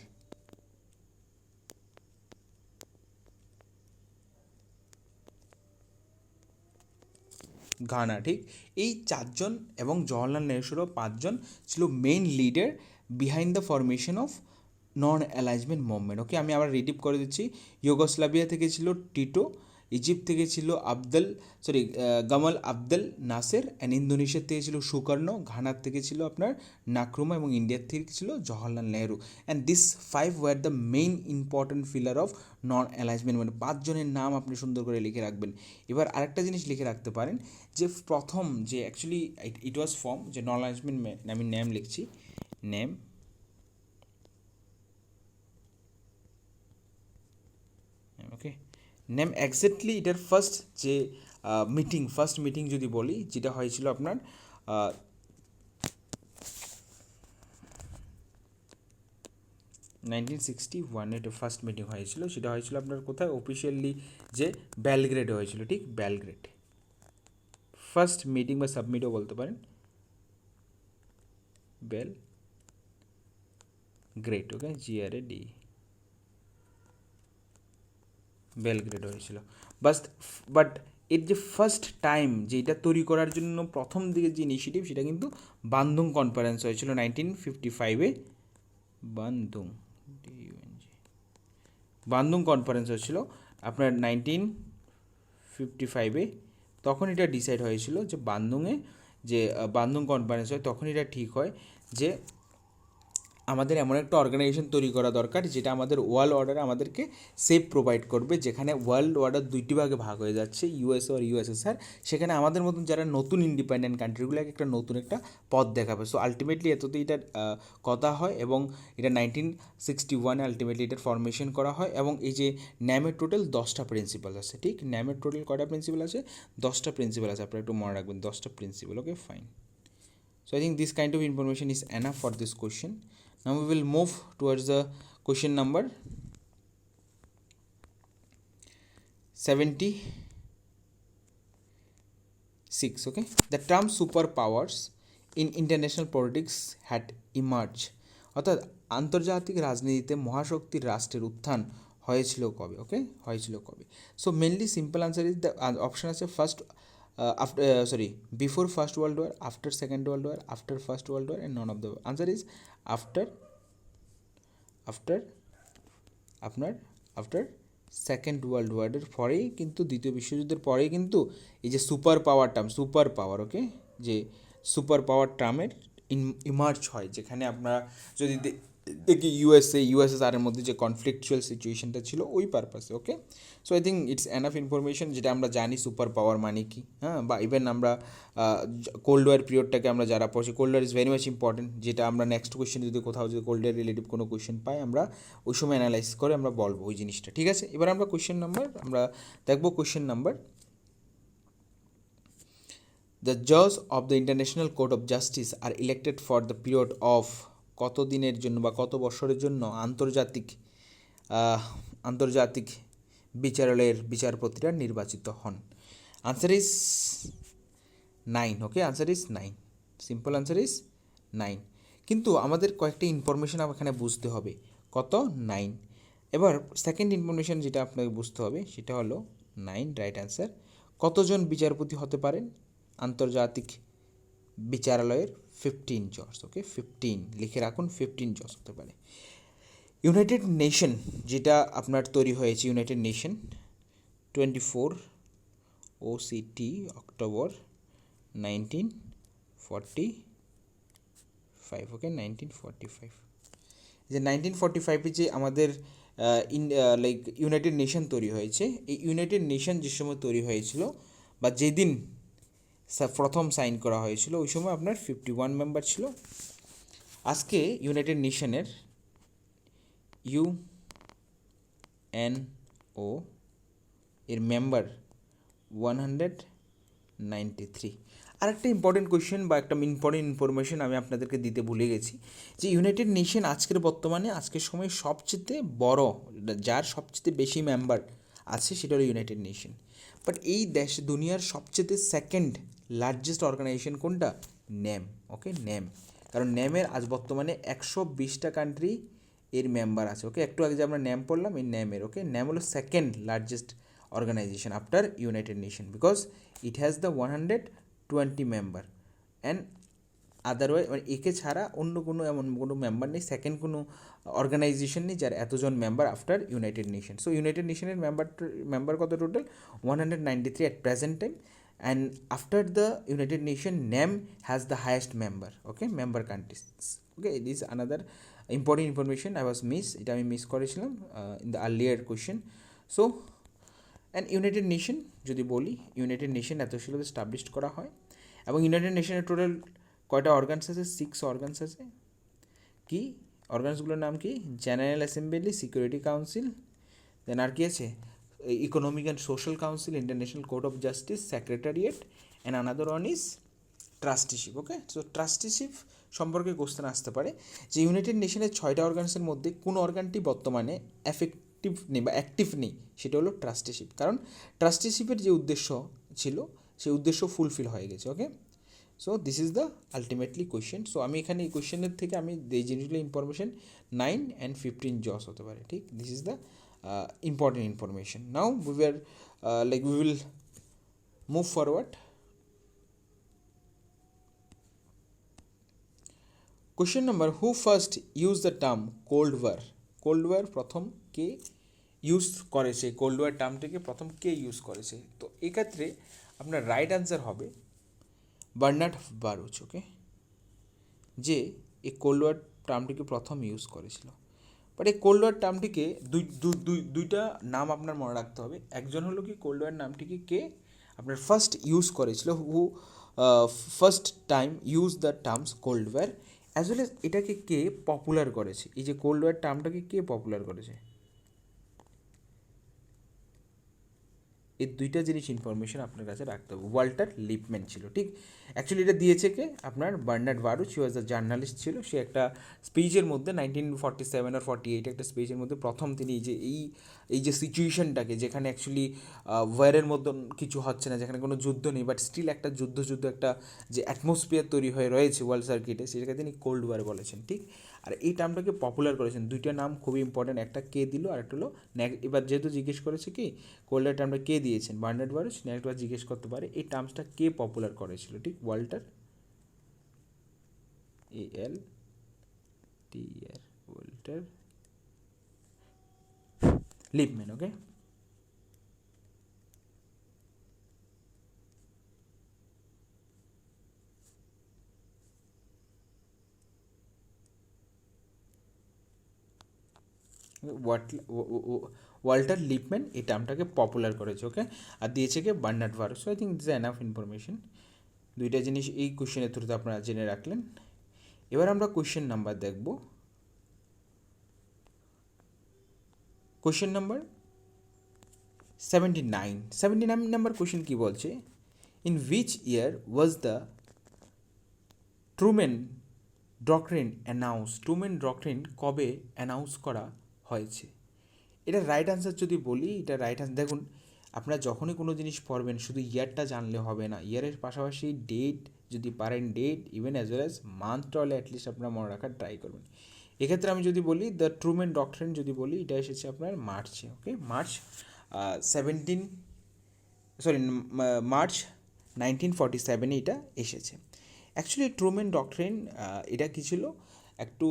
ঘানা, ঠিক। এই 4জন এবং জওহরলাল নেহরুরও 5জন ছিল main leader behind the formation of non alignment movement. Okay, আমি আবার রিডিপ করে দিচ্ছি। ইউগোস্লাভিয়া থেকে ছিল টিটো, ইজিপ্ট থেকে ছিল গামাল আবদেল নাসের, অ্যান্ড ইন্দোনেশিয়ার থেকে ছিল সুকর্ণ, ঘানার থেকে ছিল আপনার নাক্রুমা, এবং ইন্ডিয়ার থেকে ছিল Jawaharlal Nehru. And this 5 were the main important pillar of non alignment, মানে 5জনের নাম আপনি সুন্দর করে লিখে রাখবেন। এবার আরেকটা জিনিস লিখে রাখতে পারেন যে প্রথম যে অ্যাকচুয়ালি ইট ওয়াজ ফর্ম, যে নন অ্যালাইজমেন্ট, আমি নেম লিখছি, নেম, ওকে, নেম এক্স্যাক্টলি এটার ফার্স্ট মিটিং যদি বলি, যেটা হয়েছিল আপনার 1961 এটা ফার্স্ট মিটিং হয়েছিল। সেটা হয়েছিল আপনার কোথায়, অফিসিয়ালি যে বেলগ্রেডে হয়েছিল, ঠিক, বেলগ্রেড। ফার্স্ট মিটিং বা সাবমিটও বলতে পারেন, বেলগ্রেড, ওকে, GRAD, বেলগ্রেড হয়েছিল। বাট এর যে ফার্স্ট টাইম যে এটা তৈরি করার জন্য প্রথম দিকে যে ইনিশিয়েটিভ, সেটা কিন্তু বান্দুং কনফারেন্স হয়েছিল 1955-এ। বান্দুং কনফারেন্স হয়েছিল আপনার 1955-এ। তখন এটা ডিসাইড হয়েছিল যে বান্দুং কনফারেন্স হয়, তখন এটা ঠিক হয় যে আমাদের এমন একটা অর্গানাইজেশন তৈরি করা দরকার যেটা আমাদের ওয়ার্ল্ড অর্ডারে আমাদেরকে সেফ প্রোভাইড করবে, যেখানে ওয়ার্ল্ড অর্ডার 2টি ভাগে ভাগ হয়ে যাচ্ছে, ইউএসএ আর USSR। সেখানে আমাদের মতন যারা নতুন ইন্ডিপেন্ডেন্ট কান্ট্রিগুলোকে একটা নতুন একটা পথ দেখাবে। সো আলটিমেটলি এততেই এটার কথা হয়, এবং এটা 1961-এ আলটিমেটলি এটার ফরমেশন করা হয়। এবং এই যে ন্যামের টোটাল 10টা প্রিন্সিপাল আছে, ঠিক, ন্যামের টোটাল কয়টা প্রিন্সিপাল আছে, 10টা প্রিন্সিপাল আছে, আপনারা একটু মনে রাখবেন, 10টা principal. Okay, fine. So I think this kind of information is enough for this question. Now we will move towards the question number 76. Okay, the term superpowers in international politics had emerged, অর্থাৎ আন্তর্জাতিক রাজনীতিতে মহাশক্তির রাষ্ট্রের উত্থান হয়েছিল কবে? ওকে, হয়েছিল কবে? So mainly simple answer is the option আছে first, before First World War, after Second World War, after First World War, and none of the answer is after second world ওয়ারের পরেই, কিন্তু দ্বিতীয় বিশ্বযুদ্ধের পরেই কিন্তু এই যে সুপার পাওয়ার, ওকে, যে সুপার পাওয়ার টার্মের ইমার্জ হয়, যেখানে আপনারা যদি দেখি USSR এর মধ্যে যে কনফ্লিকচুয়াল সিচুয়েশনটা ছিল ওই পারপাসে। Okay, so I think it's enough information, যেটা আমরা জানি সুপার পাওয়ার মানে কি, হ্যাঁ, বা ইভেন আমরা কোল্ড ওয়ার পিরিয়ডটাকে আমরা যারা পড়ছি, cold war is very much important, যেটা আমরা নেক্সট কোয়েশ্চেন যদি কোথাও যদি কোল্ড ওয়ার রিলেটিভ কোনো কোয়েশ্চেন পাই, আমরা ওই সময় অ্যানালাইজ করে আমরা বলবো ওই জিনিসটা, ঠিক আছে। এবার আমরা দেখবো কোয়েশ্চেন নাম্বার, দ্য জাজ of the international court of justice are elected for the period of, কত দিনের জন্য বা কত বছরের জন্য আন্তর্জাতিক বিচারালয়ের বিচারপতিরা নির্বাচিত হন? Answer is 9। Okay, answer is 9, simple answer is 9। কিন্তু আমাদের কয়েকটা ইনফরমেশন এখানে বুঝতে হবে। কত? 9। এবার সেকেন্ড ইনফরমেশন যেটা আপনাকে বুঝতে হবে সেটা হলো 9 রাইট অ্যান্সার। কতজন বিচারপতি হতে পারেন আন্তর্জাতিক বিচারালয়ের? 15 জজ। ওকে, 15 লিখে রাখুন, 15 জজ হতে পারে। ইউনাইটেড নেশন যেটা আপনার তৈরি হয়েছে, ইউনাইটেড নেশন 24 OCT অক্টোবর 1945। ওকে, 1945। যে 1945-এ যে আমাদের ইউনাইটেড নেশন তৈরি হয়েছে, এই ইউনাইটেড নেশন যে সময় তৈরি হয়েছিল বা যেদিন প্রথম সাইন করা হয়েছিল, ওই সময় আপনার 51 মেম্বার ছিল। আজকে ইউনাইটেড নেশনের UNO এর মেম্বার 193। আরেকটা ইম্পর্টেন্ট কোয়েশ্চেন বা একটা ইম্পর্টেন্ট ইনফরমেশন আমি আপনাদেরকে দিতে ভুলে গেছি, যে ইউনাইটেড নেশন আজকের সময় সবচেয়ে বড়, যার সবচেয়ে বেশি মেম্বার আছে সেটা হলো ইউনাইটেড নেশন। বাট এই দুনিয়ার সবচেয়ে সেকেন্ড লার্জেস্ট অর্গানাইজেশন কোনটা? নেম। ওকে, নেম, কারণ নেমের আজ বর্তমানে 120টা কান্ট্রি এর মেম্বার আছে। ওকে, একটু আগে যে আমরা নেম পড়লাম, এই নেমের, ওকে, নেম হলো second largest organization after United Nations because it has the 120 member and otherwise মানে একে ছাড়া অন্য কোনো এমন কোনো মেম্বার নেই, সেকেন্ড কোনো অর্গানাইজেশন নেই যার এতজন member after united nation. So united নেশনের মেম্বার কত total 193 at present time, and after the United Nation NAM has the highest member, okay, member countries, okay, it is another important information I was এটা আমি miss করেছিলাম in the earlier question. So and United nation যদি বলি, United nation এত সালে establish করা হয় এবং ইউনাইটেড নেশনের টোটাল কয়টা অর্গানস আছে, 6 অর্গানস আছে। কি অর্গানসগুলোর নাম কি? জেনারেল অ্যাসেম্বলি, সিকিউরিটি কাউন্সিল, দেন আর কি আছে, economic and social council, international court of justice, secretariat, and another one is trusteeship. Okay, so trusteeship সম্পর্কে কোশ্চেন আসতে পারে যে ইউনাইটেড নেশনের 6টা অর্গানসের মধ্যে কোন অর্গানটি বর্তমানে এফেক্টিভ নেই বা অ্যাক্টিভ নেই, সেটা হলো ট্রাস্টিশিপ। কারণ ট্রাস্টিশিপের যে উদ্দেশ্য ছিল সেই উদ্দেশ্য ফুলফিল হয়ে গেছে। Okay, so this is the ultimately question. So আমি এখানে এই কোয়েশ্চেনের থেকে আমি এই জিনিসগুলো ইনফরমেশন 9 and 15 জস হতে পারে, ঠিক। This is the important information. Now we will move forward. Question number, who first used the term cold war? Cold war প্রথম কে ইউজ করেছে, কোল্ড ওয়ার টার্মটিকে প্রথম কে ইউজ করেছে? তো এক্ষেত্রে আপনার রাইট অ্যান্সার হবে বার্নার্ড বারুচ। ওকে, যে এই কোল্ড ওয়ার টার্মটিকে প্রথম ইউজ করেছিল। বাট এই কোল্ড ওয়ার টার্মটিকে দুইটা নাম আপনার মনে রাখতে হবে। একজন হলো কি কোল্ড ওয়ার নামটিকে কে আপনার ফার্স্ট ইউজ করেছিল, who first time use the terms cold war, as well as এটাকে কে পপুলার করেছে। এই যে কোল্ড ওয়ার টার্মটাকে কে পপুলার করেছে, এই দুইটা জিনিস ইনফরমেশন আপনার কাছে রাখতে হবে। ওয়াল্টার লিপম্যান ছিল, ঠিক। অ্যাকচুয়ালি এটা দিয়েছে কে আপনার Bernard Baruch, he was the journalist ছিল। সে একটা স্পিচের মধ্যে 1947 or 48 একটা স্পিচের মধ্যে প্রথম তিনি এই যে সিচুয়েশনটাকে, যেখানে অ্যাকচুয়ালি ওয়ারের মতন কিছু হচ্ছে না, যেখানে কোনো যুদ্ধ নেই, বাট স্টিল একটা যুদ্ধ একটা যে অ্যাটমসফিয়ার তৈরি হয়ে রয়েছে ওয়ার্ল্ড সার্কিটে, সেটাকে তিনি কোল্ড ওয়ার বলেছেন, ঠিক। আর এই টার্মটাকে পপুলার করেছেন। দুইটা নাম খুবই ইম্পর্টেন্ট, একটা কে দিল আর একটা হলো এবার যেহেতু জিজ্ঞেস করেছে কি কোল্ড ওয়ার টার্মটা কে দিয়েছেন, বার্নার্ড বারুচ, নেক্সটবার জিজ্ঞেস করতে পারে এই টার্মসটা কে পপুলার করেছিল, ঠিক। Walter ALTER Walter Lippmann. Okay, Walter Lippmann এই টার্মটাকে পপুলার করেছে। ওকে, আর দিয়েছে কে Bernard Baruch. I think this enough information. দুইটা জিনিস এই কোশ্চেনের থ্রুতে আপনারা জেনে রাখলেন। এবার আমরা কোশ্চেন নাম্বার দেখব। কোশ্চেন নাম্বার 79 নাম্বার কোশ্চেন কি বলছে, in which year was the Truman doctrine announce? Truman doctrine কবে অ্যানাউন্স করা হয়েছে? এটা রাইট আনসার যদি বলি, এটা রাইট আনসার। দেখুন, আপনারা যখনই কোনো জিনিস পড়বেন শুধু ইয়ারটা জানলে হবে না, ইয়ারের পাশাপাশি ডেট যদি পারেন, date even as well as মান্থটা হলে অ্যাটলিস্ট আপনারা মনে রাখার ট্রাই করবেন। এক্ষেত্রে আমি যদি বলি দ্য ট্রুম্যান ডক্ট্রিন যদি বলি, এটা এসেছে আপনার মার্চে। ওকে, মার্চ 1947 এটা এসেছে। অ্যাকচুয়ালি ট্রুম্যান ডক্ট্রিন এটা কী ছিল একটু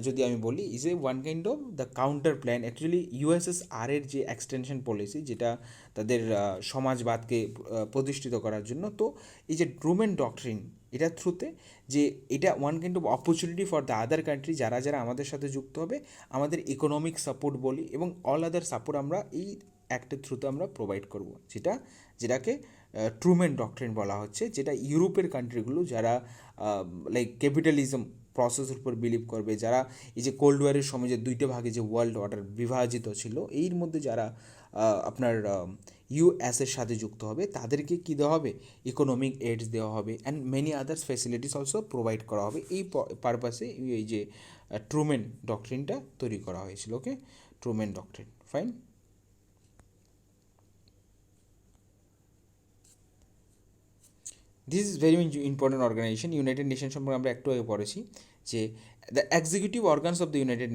যদি আমি বলি, is a one kind of the counter plan actually ইউএসএসআরের যে এক্সটেনশন পলিসি, যেটা তাদের সমাজবাদকে প্রতিষ্ঠিত করার জন্য। তো এই যে ট্রুম্যান ডক্ট্রিন, এটার থ্রুতে যে এটা one kind of opportunity for the other country, যারা আমাদের সাথে যুক্ত হবে, আমাদের ইকোনমিক সাপোর্ট বলি এবং অল আদার সাপোর্ট আমরা এই অ্যাক্টের থ্রুতে আমরা প্রোভাইড করব, যেটাকে ট্রুম্যান ডক্ট্রিন বলা হচ্ছে। যেটা ইউরোপের কান্ট্রিগুলো যারা লাইক ক্যাপিটালিজম প্রসেসের উপর বিলিভ করবে, যারা এই যে কোল্ড ওয়ারের সময় যে দুইটা ভাগে যে ওয়ার্ল্ড অর্ডার বিভাজিত ছিল, এর মধ্যে যারা আপনার ইউএসের সাথে যুক্ত হবে, তাদেরকে কী দেওয়া হবে, ইকোনমিক এইডস দেওয়া হবে and many others facilities also provide করা হবে। এই পারপাসে এই যে ট্রুম্যান ডক্ট্রিনটা তৈরি করা হয়েছিল। Okay, Truman doctrine, fine. This is very important organization. United nation সম্পর্কে আমরা একটু আগে পড়েছি যে the executive organs of the united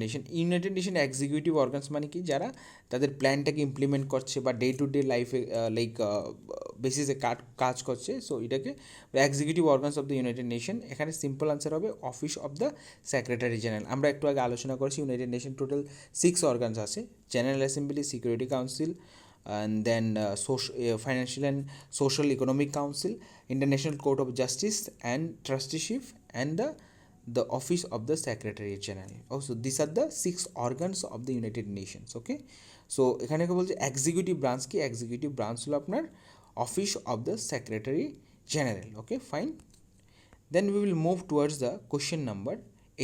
nation executive organs মানে কি, যারা তাদের প্ল্যানটাকে ইমপ্লিমেন্ট করছে বা ডে টু ডে লাইফে লাইক বেসিসে কাজ করছে। সো এটাকে executive organs of the united nation. এখানে সিম্পল আনসার হবে office of the secretary general. আমরা একটু আগে আলোচনা করেছি ইউনাইটেড নেশন টোটাল 6 অর্গানস আছে: general assembly, security council, and then financial and social economic council, international court of justice and trusteeship, and the office of the secretary general. Also these are the 6 organs of the United Nations. Okay, so এখানে কি বলছে executive branch কি, executive branch হলো আপনার office of the secretary general. Okay fine, then we will move towards the question number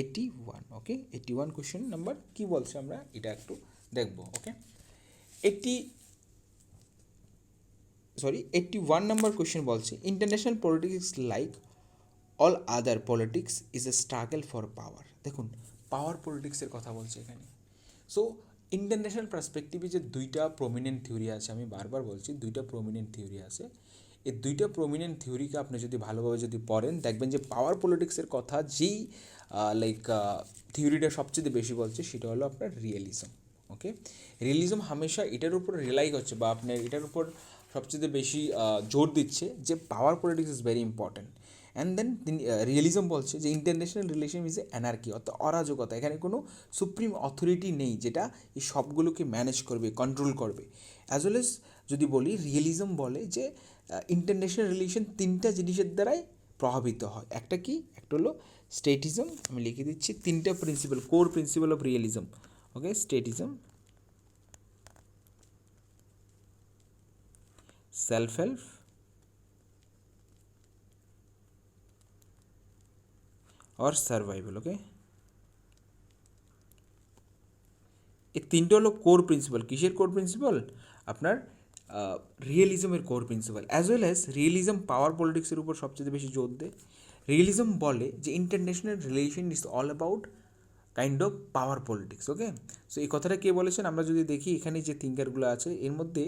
81। Okay 81 question number কি বলছে আমরা এটা একটু দেখব। ওকে 81 নম্বর কোয়েশ্চেন বলছে international politics like all other politics is a struggle for power. দেখুন power পলিটিক্সের কথা বলছে এখানে। সো ইন্টারন্যাশনাল পার্সপেক্টিভে যে দুইটা প্রমিনেন্ট থিওরি আছে, আমি বারবার বলছি দুইটা প্রমিনেন্ট থিওরি আছে, এই দুইটা প্রমিনেন্ট থিওরিকে আপনি যদি ভালোভাবে যদি পড়েন দেখবেন যে পাওয়ার পলিটিক্সের কথা যেই থিওরিটা সবচেয়ে বেশি বলছে সেটা হলো আপনার রিয়েলিজম। ওকে রিয়েলিজম হামেশা এটার উপর রিলাই করছে বা আপনার এটার উপর সবচেয়ে বেশি জোর দিচ্ছে যে power politics is very important. And then realism বলছে যে international relation is a anarchy, অর্থাৎ অরাজকতা। এখানে কোনো সুপ্রিম অথরিটি নেই যেটা এই সবগুলোকে ম্যানেজ করবে, কন্ট্রোল করবে। অ্যাজ ওয়েল এস যদি বলি রিয়েলিজম বলে যে ইন্টারন্যাশনাল রিলেশন তিনটা জিনিসের দ্বারাই প্রভাবিত হয়। একটা কি, একটা হলো স্টেটিজম, আমি লিখে দিচ্ছি তিনটা principal, core principal of realism. Okay statism, self help, और সার্ভাইভাল। ওকে এই তিনটে হলো কোর প্রিন্সিপাল। কিসের কোর প্রিন্সিপাল? আপনার রিয়েলিজমের core principal. As well as realism power পলিটিক্সের উপর সবচেয়ে বেশি জোর দেয়। রিয়েলিজম বলে যে international relation is all about kind of power politics. Okay so এই কথাটা কে বলেছেন আমরা যদি দেখি এখানে যে থিঙ্কারগুলো আছে এর মধ্যে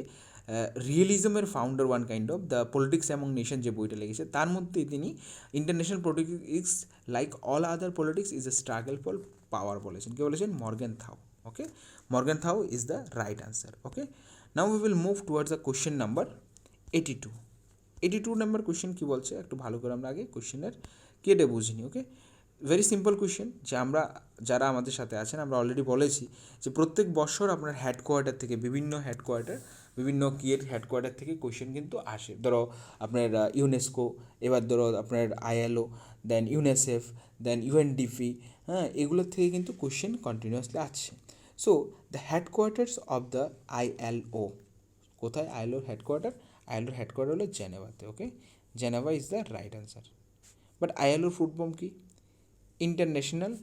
রিয়েলিজমের founder one kind of the politics among nation যে বইটা লিখেছে তার মধ্যে তিনি international politics like all other politics is a struggle for power বলেছেন। কে বলেছেন? Morgenthau. Okay Morgenthau is the right answer. Okay now we will move towards the question number 82। 82 number question কী বলছে একটু ভালো করে আমরা আগে কোশ্চেনের কেটে বুঝিনি। ওকে ভেরি সিম্পল কোয়েশ্চেন যে আমরা যারা আমাদের সাথে আছেন আমরা অলরেডি বলেছি যে প্রত্যেক বছর আপনার হেডকোয়ার্টার থেকে বিভিন্ন কিয়ের হেডকোয়ার্টার থেকে কোয়েশ্চেন কিন্তু আসে। ধরো আপনার ইউনেস্কো, এবার ধরো আপনার ILO, then UNICEF, then UNDP, হ্যাঁ এগুলোর থেকে কিন্তু কোয়েশ্চেন কন্টিনিউয়াসলি আসছে। So the headquarters of the ILO, কোথায় আইএলওর হেডকোয়ার্টার? আইএলওর হেডকোয়ার্টার হলো জেনেভাতে। Okay Geneva is the right answer. But আইএলওর ফুল ফর্ম কি? International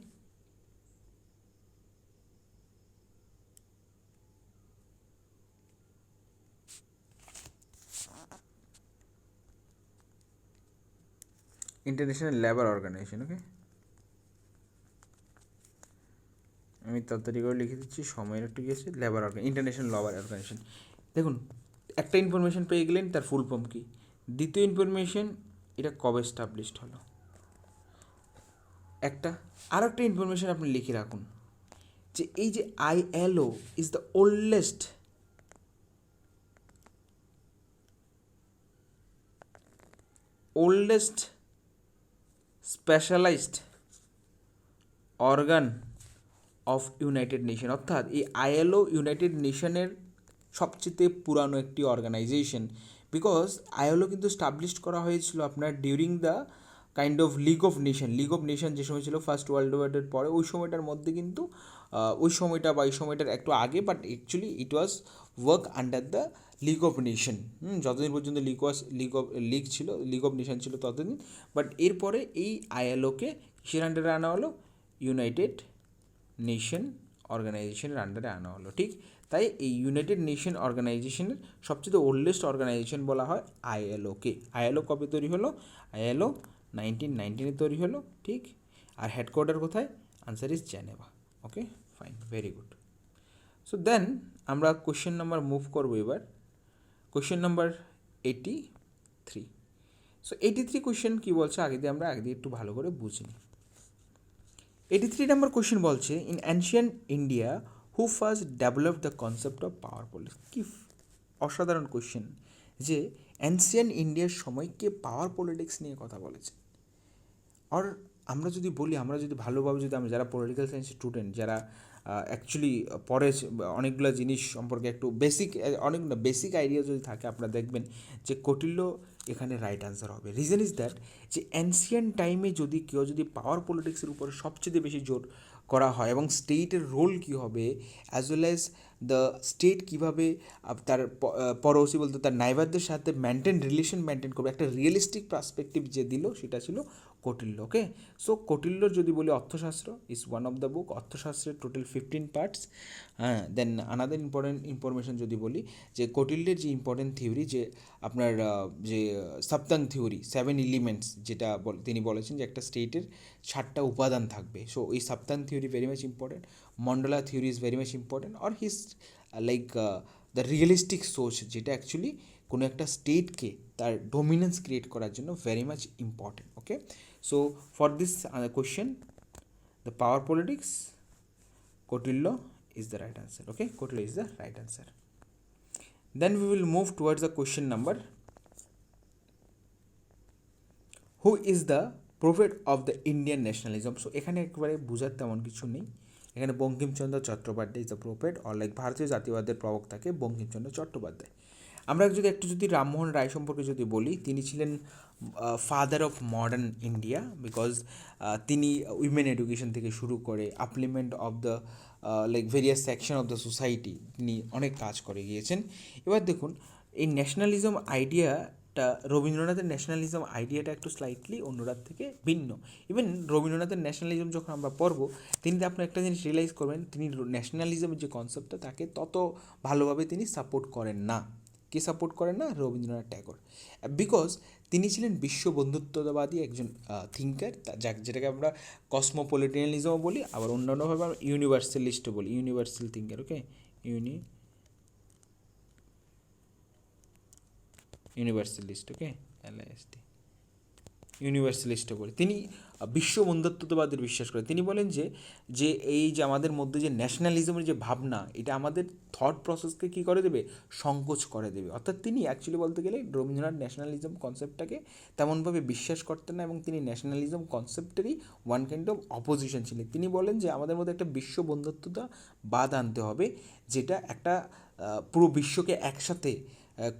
labour organization. ওকে আমি তাড়াতাড়ি করে লিখে দিচ্ছি, সময়ের একটু গিয়েছে। International labour organization. দেখুন একটা ইনফরমেশন পেয়ে গেলেন, তার ফুল ফর্ম কি। দ্বিতীয় ইনফরমেশন এটা কবে এস্টাবলিশড হলো একটা। আর একটা ইনফরমেশন আপনি লিখে রাখুন যে এই যে ILO is the oldest specialized organ of United Nation, অর্থাৎ এই আইএলও ইউনাইটেড নেশনের সবচেয়ে পুরানো একটি অর্গানাইজেশন। বিকজ আইএলও কিন্তু স্টাবলিশড করা হয়েছিল আপনার during the kind of league of nation যে সময় ছিল ফার্স্ট ওয়ার্ল্ড ওয়ারের পরে, ওই সময়টার মধ্যে কিন্তু ওই সময়টার একটু আগে, but actually it was work under the league of nation. যতদিন পর্যন্ত লিগ অফ নেশন ছিল ততদিন। বাট এরপরে এই আইএলওকে কিসের আন্ডারে আনা হলো? ইউনাইটেড নেশন অর্গানাইজেশনের আন্ডারে আনা হলো। ঠিক তাই এই ইউনাইটেড নেশন অর্গানাইজেশনের সবচেয়ে ওল্ডেস্ট অর্গানাইজেশন বলা হয় আইএলওকে। আইএলও কবে তৈরি হলো? আইএলও 1919 তৈরি হলো। ঠিক আর হেডকোয়ার্টার কোথায়? Answer is Geneva. Okay fine, very good. So then আমরা কোশ্চেন নাম্বার মুভ করবো এবার। Question number 83। সো 83 কোয়েশ্চেন কী বলছে আগে দিয়ে একটু ভালো করে বুঝে নিই। 83 নম্বর কোয়েশ্চেন বলছে, in ancient India who first develop the concept of power politics. কি অসাধারণ কোয়েশ্চেন যে অ্যানশিয়ান্ট ইন্ডিয়ার সময় কে পাওয়ার পলিটিক্স নিয়ে কথা বলেছে। আর আমরা যদি বলি, আমরা যদি ভালোভাবে যদি আমরা যারা পলিটিক্যাল সায়েন্স স্টুডেন্ট, যারা অ্যাকচুয়ালি পরে অনেকগুলো জিনিস সম্পর্কে একটু বেসিক আইডিয়া যদি থাকে, আপনারা দেখবেন যে কৌটিল্য এখানে রাইট অ্যান্সার হবে। রিজন ইজ দ্যাট যে অ্যানসিয়ান্ট টাইমে যদি কেউ যদি পাওয়ার পলিটিক্সের উপরে সবচেয়ে বেশি জোর করা হয় এবং স্টেটের রোল কী হবে, as well as the state কীভাবে তার পড়োশি বলতে তার নাইবারদের সাথে রিলেশন মেনটেন করবে, একটা রিয়েলিস্টিক পার্সপেক্টিভ যে দিল সেটা ছিল কৌটিল্য। ওকে, সো কৌটিল্যর যদি বলি Arthashastra is one of the book. অর্থশাস্ত্রের টোটাল 15 পার্টস। হ্যাঁ, দেন আনাদার ইম্পর্টেন্ট ইনফরমেশন যদি বলি যে কৌটিল্যের যে ইম্পর্টেন্ট থিওরি, যে আপনার যে সপ্তম থিওরি, 7 এলিমেন্টস, যেটা তিনি বলেছেন যে একটা স্টেটের 7টা উপাদান থাকবে। সো এই সপ্তম theory very much important. Mandala theory is very much important. আর হিজ লাইক দ্য রিয়েলিস্টিক সোচ, যেটা অ্যাকচুয়ালি কোনো একটা স্টেটকে তার ডোমিনেন্স ক্রিয়েট করার জন্য very much important. Okay, so for this question, the power politics, Kautilya is the right answer. Okay, Kautilya is the right answer. Then we will move towards the question number, who is the prophet of the Indian nationalism? So এখানে একবারে বোঝার তেমন কিছু নেই, এখানে Bankimchandra Chattopadhyay is the prophet, or like ভারতীয় জাতীয়বাদের প্রবক্তাকে বঙ্কিমচন্দ্র চট্টোপাধ্যায়। আমরা যদি রামমোহন রায় সম্পর্কে যদি বলি, তিনি ছিলেন father of modern India, because তিনি উইমেন এডুকেশন থেকে শুরু করে upliftment of the like various section of the society তিনি অনেক কাজ করে গিয়েছেন। এবার দেখুন, এই ন্যাশনালিজম আইডিয়াটা, রবীন্দ্রনাথের ন্যাশনালিজম আইডিয়াটা একটু স্লাইটলি অন্যরার থেকে ভিন্ন। ইভেন রবীন্দ্রনাথের ন্যাশনালিজম যখন আমরা পড়ব, তিনি আপনার একটা জিনিস রিয়েলাইজ করবেন, তিনি ন্যাশনালিজমের যে কনসেপ্টটা তাকে তত ভালোভাবে তিনি সাপোর্ট করেন না। কে সাপোর্ট করেন না? রবীন্দ্রনাথ ট্যাগর, বিকজ তিনি ছিলেন বিশ্ব বন্ধুত্ববাদী একজন থিঙ্কার, যেটাকে আমরা কসমোপলিটানিজমও বলি, আবার অন্যান্যভাবে আমরা ইউনিভার্সালিস্টও বলি, ইউনিভার্সাল থিঙ্কার। ওকে, ইউনিভার্সালিস্ট। ওকে, ইউনিভার্সালিস্টও বলি। তিনি বিশ্ব বন্ধুত্ববাদের বিশ্বাস করেন। তিনি বলেন যে এই যে আমাদের মধ্যে যে ন্যাশনালিজমের যে ভাবনা, এটা আমাদের থট প্রসেসকে কী করে দেবে? সংকোচ করে দেবে। অর্থাৎ তিনি অ্যাকচুয়ালি বলতে গেলে রবীন্দ্রনাথ ন্যাশনালিজম কনসেপ্টটাকে তেমনভাবে বিশ্বাস করতেন না, এবং তিনি ন্যাশনালিজম কনসেপ্টেরই ওয়ান কাইন্ড অফ অপোজিশন ছিলেন। তিনি বলেন যে আমাদের মধ্যে একটা বিশ্ব বন্ধুত্ববাদ আনতে হবে, যেটা একটা পুরো বিশ্বকে একসাথে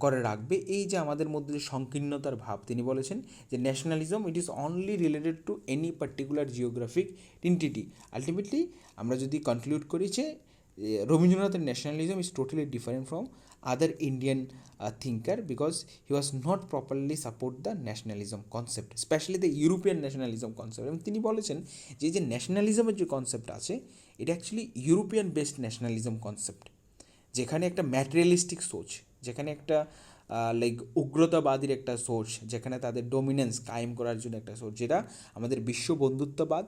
করে রাখবে। এই যে আমাদের মধ্যে যে সংকীর্ণতার ভাব, তিনি বলেছেন যে nationalism it is only related to any particular geographic entity. Ultimately আমরা যদি কনক্লুড করি যে রবীন্দ্রনাথের nationalism is totally different from other Indian thinker, because he was not properly support the nationalism concept, especially the European nationalism concept. এবং তিনি বলেছেন যে যে ন্যাশনালিজমের যে কনসেপ্ট আছে, এটা actually European based nationalism concept, যেখানে একটা ম্যাটেরিয়ালিস্টিক সোচ, যেখানে একটা লাইক উগ্রতাবাদীর একটা সোচ, যেখানে তাদের ডোমিনেন্স কায়েম করার জন্য একটা সোচ, যেটা আমাদের বিশ্ব বন্ধুত্ববাদ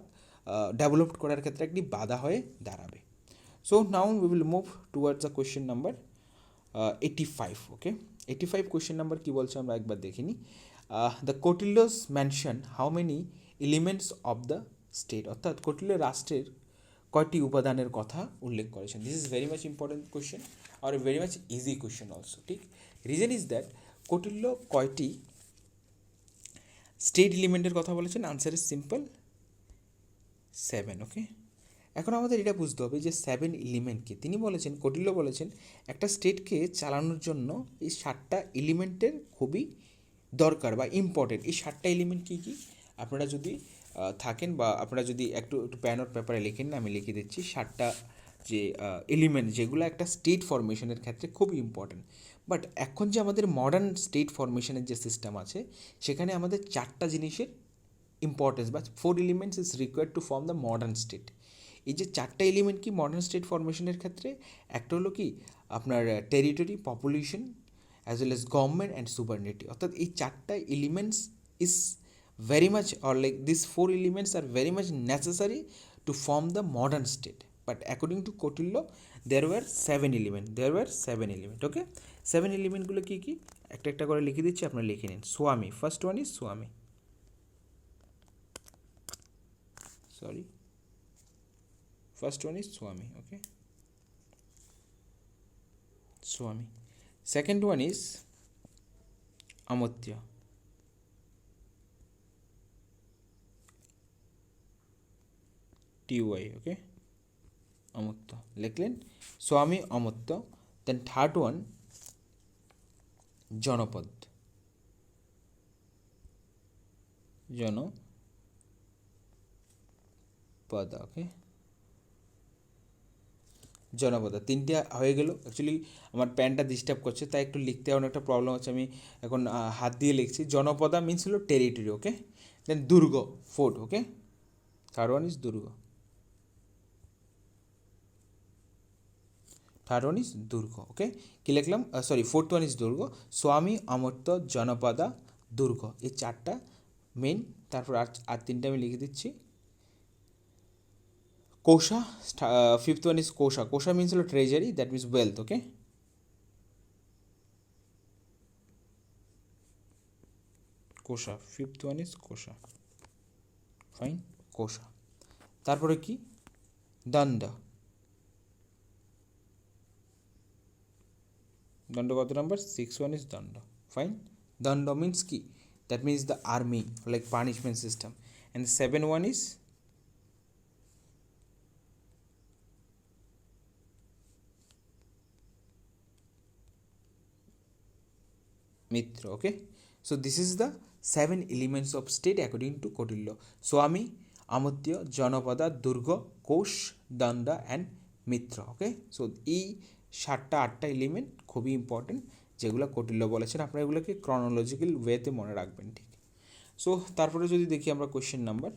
ডেভেলপ করার ক্ষেত্রে একটি বাধা হয়ে দাঁড়াবে। So now we will move towards the question number 85. Okay, 85 question number কী বলছে আমরা একবার দেখিনি। The Kautilya's mention how many elements of the state, অর্থাৎ কৌটিল্য রাষ্ট্রের কয়টি উপাদানের কথা উল্লেখ করেছেন। This is very much important question are a very much easy question also. ঠিক, রিজন ইজ দ্যাট কৌটিল্য কয়টি স্টেট এলিমেন্টের কথা বলেছেন? Answer is simple, 7. ওকে, এখন আমাদের এটা বুঝতে হবে যে 7 এলিমেন্টকে তিনি বলেছেন, কৌটিল্য বলেছেন একটা স্টেটকে চালানোর জন্য এই 7টা এলিমেন্টের খুবই দরকার বা ইম্পর্টেন্ট। এই 7টা এলিমেন্ট কী কী? আপনারা যদি থাকেন বা আপনারা যদি একটু প্যান অর পেপারে লিখেন, না আমি লিখে দিচ্ছি 7টা যে এলিমেন্ট যেগুলো একটা স্টেট ফরমেশনের ক্ষেত্রে খুবই ইম্পর্টেন্ট। বাট এখন যে আমাদের মডার্ন স্টেট ফরমেশনের যে সিস্টেম আছে, সেখানে আমাদের 4টা জিনিসের ইম্পর্টেন্স বা 4 elements is required to form the modern state. এই যে 4টা এলিমেন্ট কি মডার্ন স্টেট ফরমেশনের ক্ষেত্রে? একটা হলো কি আপনার territory, population, as well as government and sovereignty. অর্থাৎ এই 4টা elements is very much, or like these 4 elements are very much necessary to form the modern state. But according to Kautilya, there were 7 elements. Okay, 7 এলিমেন্টগুলো কি কি একটা একটা করে লিখে দিচ্ছি, আপনারা লিখে নিন। স্বামী, ফার্স্ট ওয়ান ইজ স্বামী, সরি, ফার্স্ট ওয়ান ইজ স্বামী। ওকে, স্বামী। Second one is Amartya, TY। ওকে, অমর্ত্য লিখলেন, স্বামী অমর্ত্য। দেন থার্ড ওয়ান জনপদ, জনপদা। ওকে, জনপদা। তিনটে হয়ে গেল। অ্যাকচুয়ালি আমার প্যানটা ডিস্টার্ব করছে, তাই একটু লিখতে অনেকটা প্রবলেম হচ্ছে। আমি এখন হাত দিয়ে লিখছি। জনপদা মিনস হলো টেরিটরি। ওকে, দেন দুর্গ, fort. Okay, third one is দুর্গ, থার্ড ওয়ান ইজ দুর্গ। ওকে, কী লিখলাম, সরি, ফোর্থ ওয়ান ইজ দুর্গ। স্বামী, অমর্ত্য, জনপদা, দুর্গ, এই চারটা মেন। তারপর আর তিনটে আমি লিখে দিচ্ছি। কোষা, ফিফথ ওয়ান ইজ কোষা। কোষা মিনস হলো treasury, that means wealth. Okay, কোষা, ফিফথ ওয়ান ইজ কোষা, ফাইন, কোষা। তারপরে কি, দণ্ড। দণ্ড কত নাম্বার, 6 ওয়ান ইজ দণ্ড, ফাইন। দণ্ড মিনস কি, that means the army, like punishment system. And 7 one is মিত্র। Okay, so this is the 7 elements of state according to Kautilya: স্বামী, অমর্ত্য, জনপদা, দুর্গ, কোষ, দণ্ড অ্যান্ড মিত্র। ওকে, সো এই 7-8টা এলিমেন্ট খুবই ইম্পর্টেন্ট, যেগুলো কৌটিল্য বলেছেন। আপনারা এগুলোকে ক্রনোলজিক্যাল ওয়েতে মনে রাখবেন, ঠিক। সো তারপরে যদি দেখি আমরা কোয়েশ্চেন নাম্বার,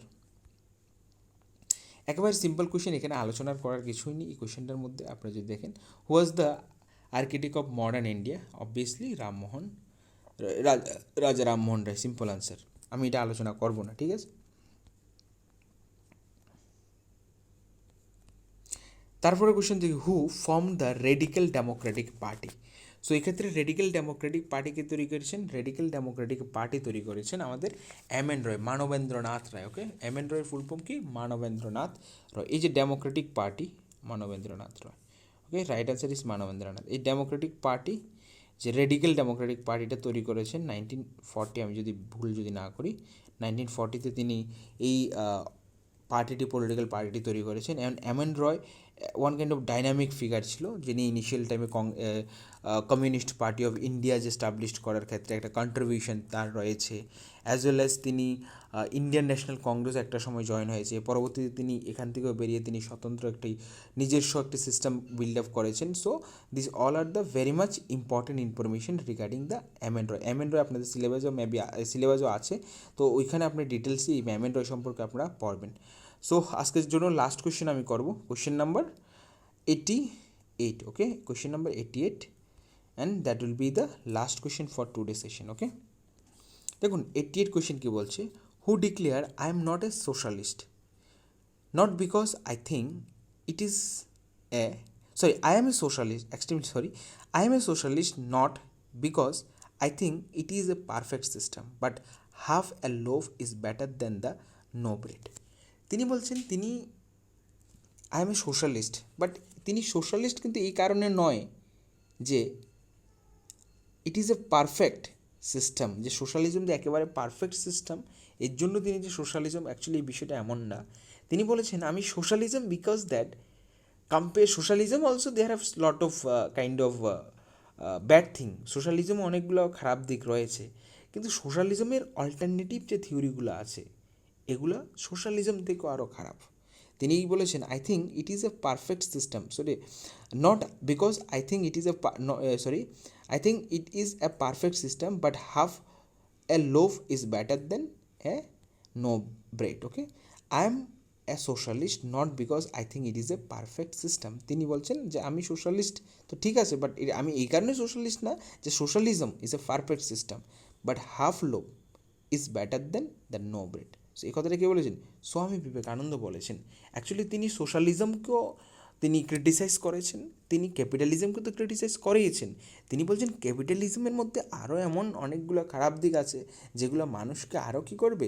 একেবারে সিম্পল কোয়েশ্চেন, এখানে আলোচনার করার কিছুই নেই এই কোয়েশ্চেনটার মধ্যে। আপনারা যদি দেখেন, who was the architect of modern India? Obviously Rammohan, Raja Rammohan Roy. Simple answer, আমি এটা আলোচনা করবো না, ঠিক আছে। তারপরে কোয়েশ্চেন দেখি, who form the radical democratic party? So এক্ষেত্রে রেডিক্যাল ডেমোক্রেটিক পার্টিকে তৈরি করেছেন, রেডিক্যাল ডেমোক্রেটিক পার্টি তৈরি করেছেন আমাদের M N. Roy, Manabendranath Roy. Okay, M N. রয়ের ফুল ফর্ম কি, মানবেন্দ্রনাথ রয়। এই যে democratic party, Manabendranath Roy. Okay, right answer is Manabendranath. এই ডেমোক্রেটিক পার্টি, যে রেডিক্যাল ডেমোক্রেটিক পার্টিটা তৈরি করেছেন 1940, আমি যদি ভুল না করি, 1940-তে তিনি এই পার্টিটি, পলিটিক্যাল পার্টিটি তৈরি করেছেন। MN. Roy one kind of dynamic figure ছিল, যিনি ইনিশিয়াল টাইমে কমিউনিস্ট পার্টি অফ ইন্ডিয়া যে এস্টাবলিশ করার ক্ষেত্রে একটা কন্ট্রিবিউশন তার রয়েছে। অ্যাজ ওয়েল অ্যাজ তিনি ইন্ডিয়ান ন্যাশনাল কংগ্রেস একটা সময় জয়েন হয়েছে। পরবর্তীতে তিনি এখান থেকেও বেরিয়ে তিনি স্বতন্ত্র একটি নিজস্ব একটি সিস্টেম বিল্ড আপ করেছেন। So this all are the very much important information regarding the M N. Roy. M N. Roy আপনাদের সিলেবাসও আছে, তো ওইখানে আপনি ডিটেলসে এই এম.এন. রয় সম্পর্কে আপনারা পড়বেন। সো আজকের জন্য লাস্ট কোয়েশ্চেন আমি করব, question number 88। Okay, question number 88, and that will be the last question for today session. Okay, দেখুন 88 কোয়েশ্চেন কী বলছে, who declare I am not a socialist not because I think it is a sorry I am a socialist I am a socialist not because I think it is a perfect system but half a loaf is better than the no bread. তিনি বলছেন তিনি I am a socialist, but তিনি socialist কিন্তু এই কারণে নয় যে ইট is a perfect system, যে সোশ্যালিজম যে একেবারে পারফেক্ট সিস্টেম এর জন্য তিনি যে সোশ্যালিজম, অ্যাকচুয়ালি এই বিষয়টা এমন না। তিনি বলেছেন আমি socialism because that socialism also there have lot of kind of bad thing. সোশ্যালিজমে অনেকগুলো খারাপ দিক রয়েছে, কিন্তু সোশ্যালিজমের অল্টারনেটিভ যে থিওরিগুলো আছে এগুলো সোশ্যালিজম থেকেও আরও খারাপ। তিনি বলেছেন I think it is a perfect system, sorry not because I think it is I think it is a perfect system but half a loaf is better than a no bread. Okay, I am a socialist not because I think it is a perfect system. তিনি বলছেন যে আমি socialist তো ঠিক আছে, but আমি এই কারণে সোশ্যালিস্ট না যে socialism is a perfect system but half loaf is better than the no bread. So এই কথাটা কে বলেছেন? স্বামী বিবেকানন্দ বলেছেন। অ্যাকচুয়ালি তিনি সোশ্যালিজমকেও তিনি ক্রিটিসাইজ করেছেন, তিনি ক্যাপিটালিজমকে তো ক্রিটিসাইজ করেইছেন, তিনি বলছেন ক্যাপিটালিজমের মধ্যে আরও এমন অনেকগুলো খারাপ দিক আছে যেগুলো মানুষকে আরও কী করবে,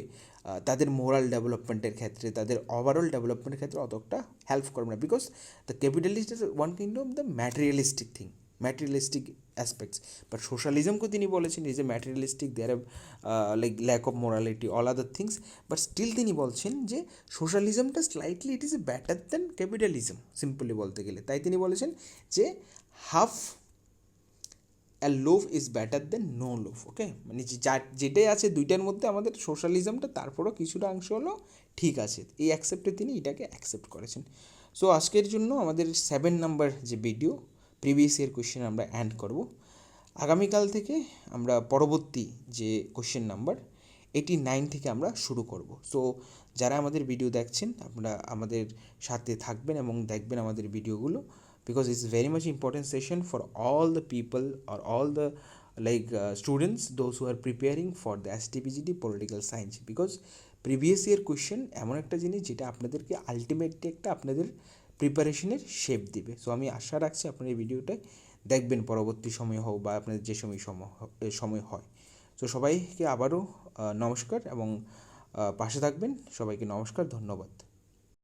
তাদের মোরাল ডেভেলপমেন্টের ক্ষেত্রে, তাদের ওভারঅল ডেভেলপমেন্টের ক্ষেত্রে অতটা হেল্প করবে না, because the capitalist is one kind of the materialistic thing, materialistic aspects. But সোশ্যালিজমকে তিনি বলেছেন is a materialistic, there like lack of morality, all other things, but still তিনি বলছেন যে সোশ্যালিজমটা slightly it is a better than capitalism, simply বলতে গেলে। তাই তিনি বলেছেন যে হাফ অ্যা লোভ ইজ বেটার দেন নো লোভ, ওকে, মানে যেটাই আছে দুইটার মধ্যে আমাদের সোশ্যালিজমটা তারপরও কিছুটা অংশ হলো ঠিক আছে, এই অ্যাকসেপ্টে তিনি এটাকে অ্যাকসেপ্ট করেছেন। সো আজকের জন্য আমাদের 7 নাম্বার যে ভিডিও প্রিভিয়াস ইয়ার কোয়েশ্চেন আমরা অ্যান্ড করব। আগামীকাল থেকে আমরা পরবর্তী যে কোয়েশ্চেন নাম্বার 89 থেকে আমরা শুরু করব। সো যারা আমাদের ভিডিও দেখছেন আপনারা আমাদের সাথে থাকবেন এবং দেখবেন আমাদের ভিডিওগুলো, because it's very much important session for all the people or all the students, those who are preparing for the STPGT political science, because previous year question এমন একটা জিনিস যেটা আপনাদেরকে আলটিমেটলি একটা আপনাদের প্রিপারেশনের শেপ দিবে। সো আমি আশা রাখছি আপনার এই ভিডিওটা দেখবেন পরবর্তী সময় হোক বা আপনাদের যে সময় হয়। সো সবাইকে আবারও নমস্কার এবং পাশে থাকবেন। সবাইকে নমস্কার, ধন্যবাদ।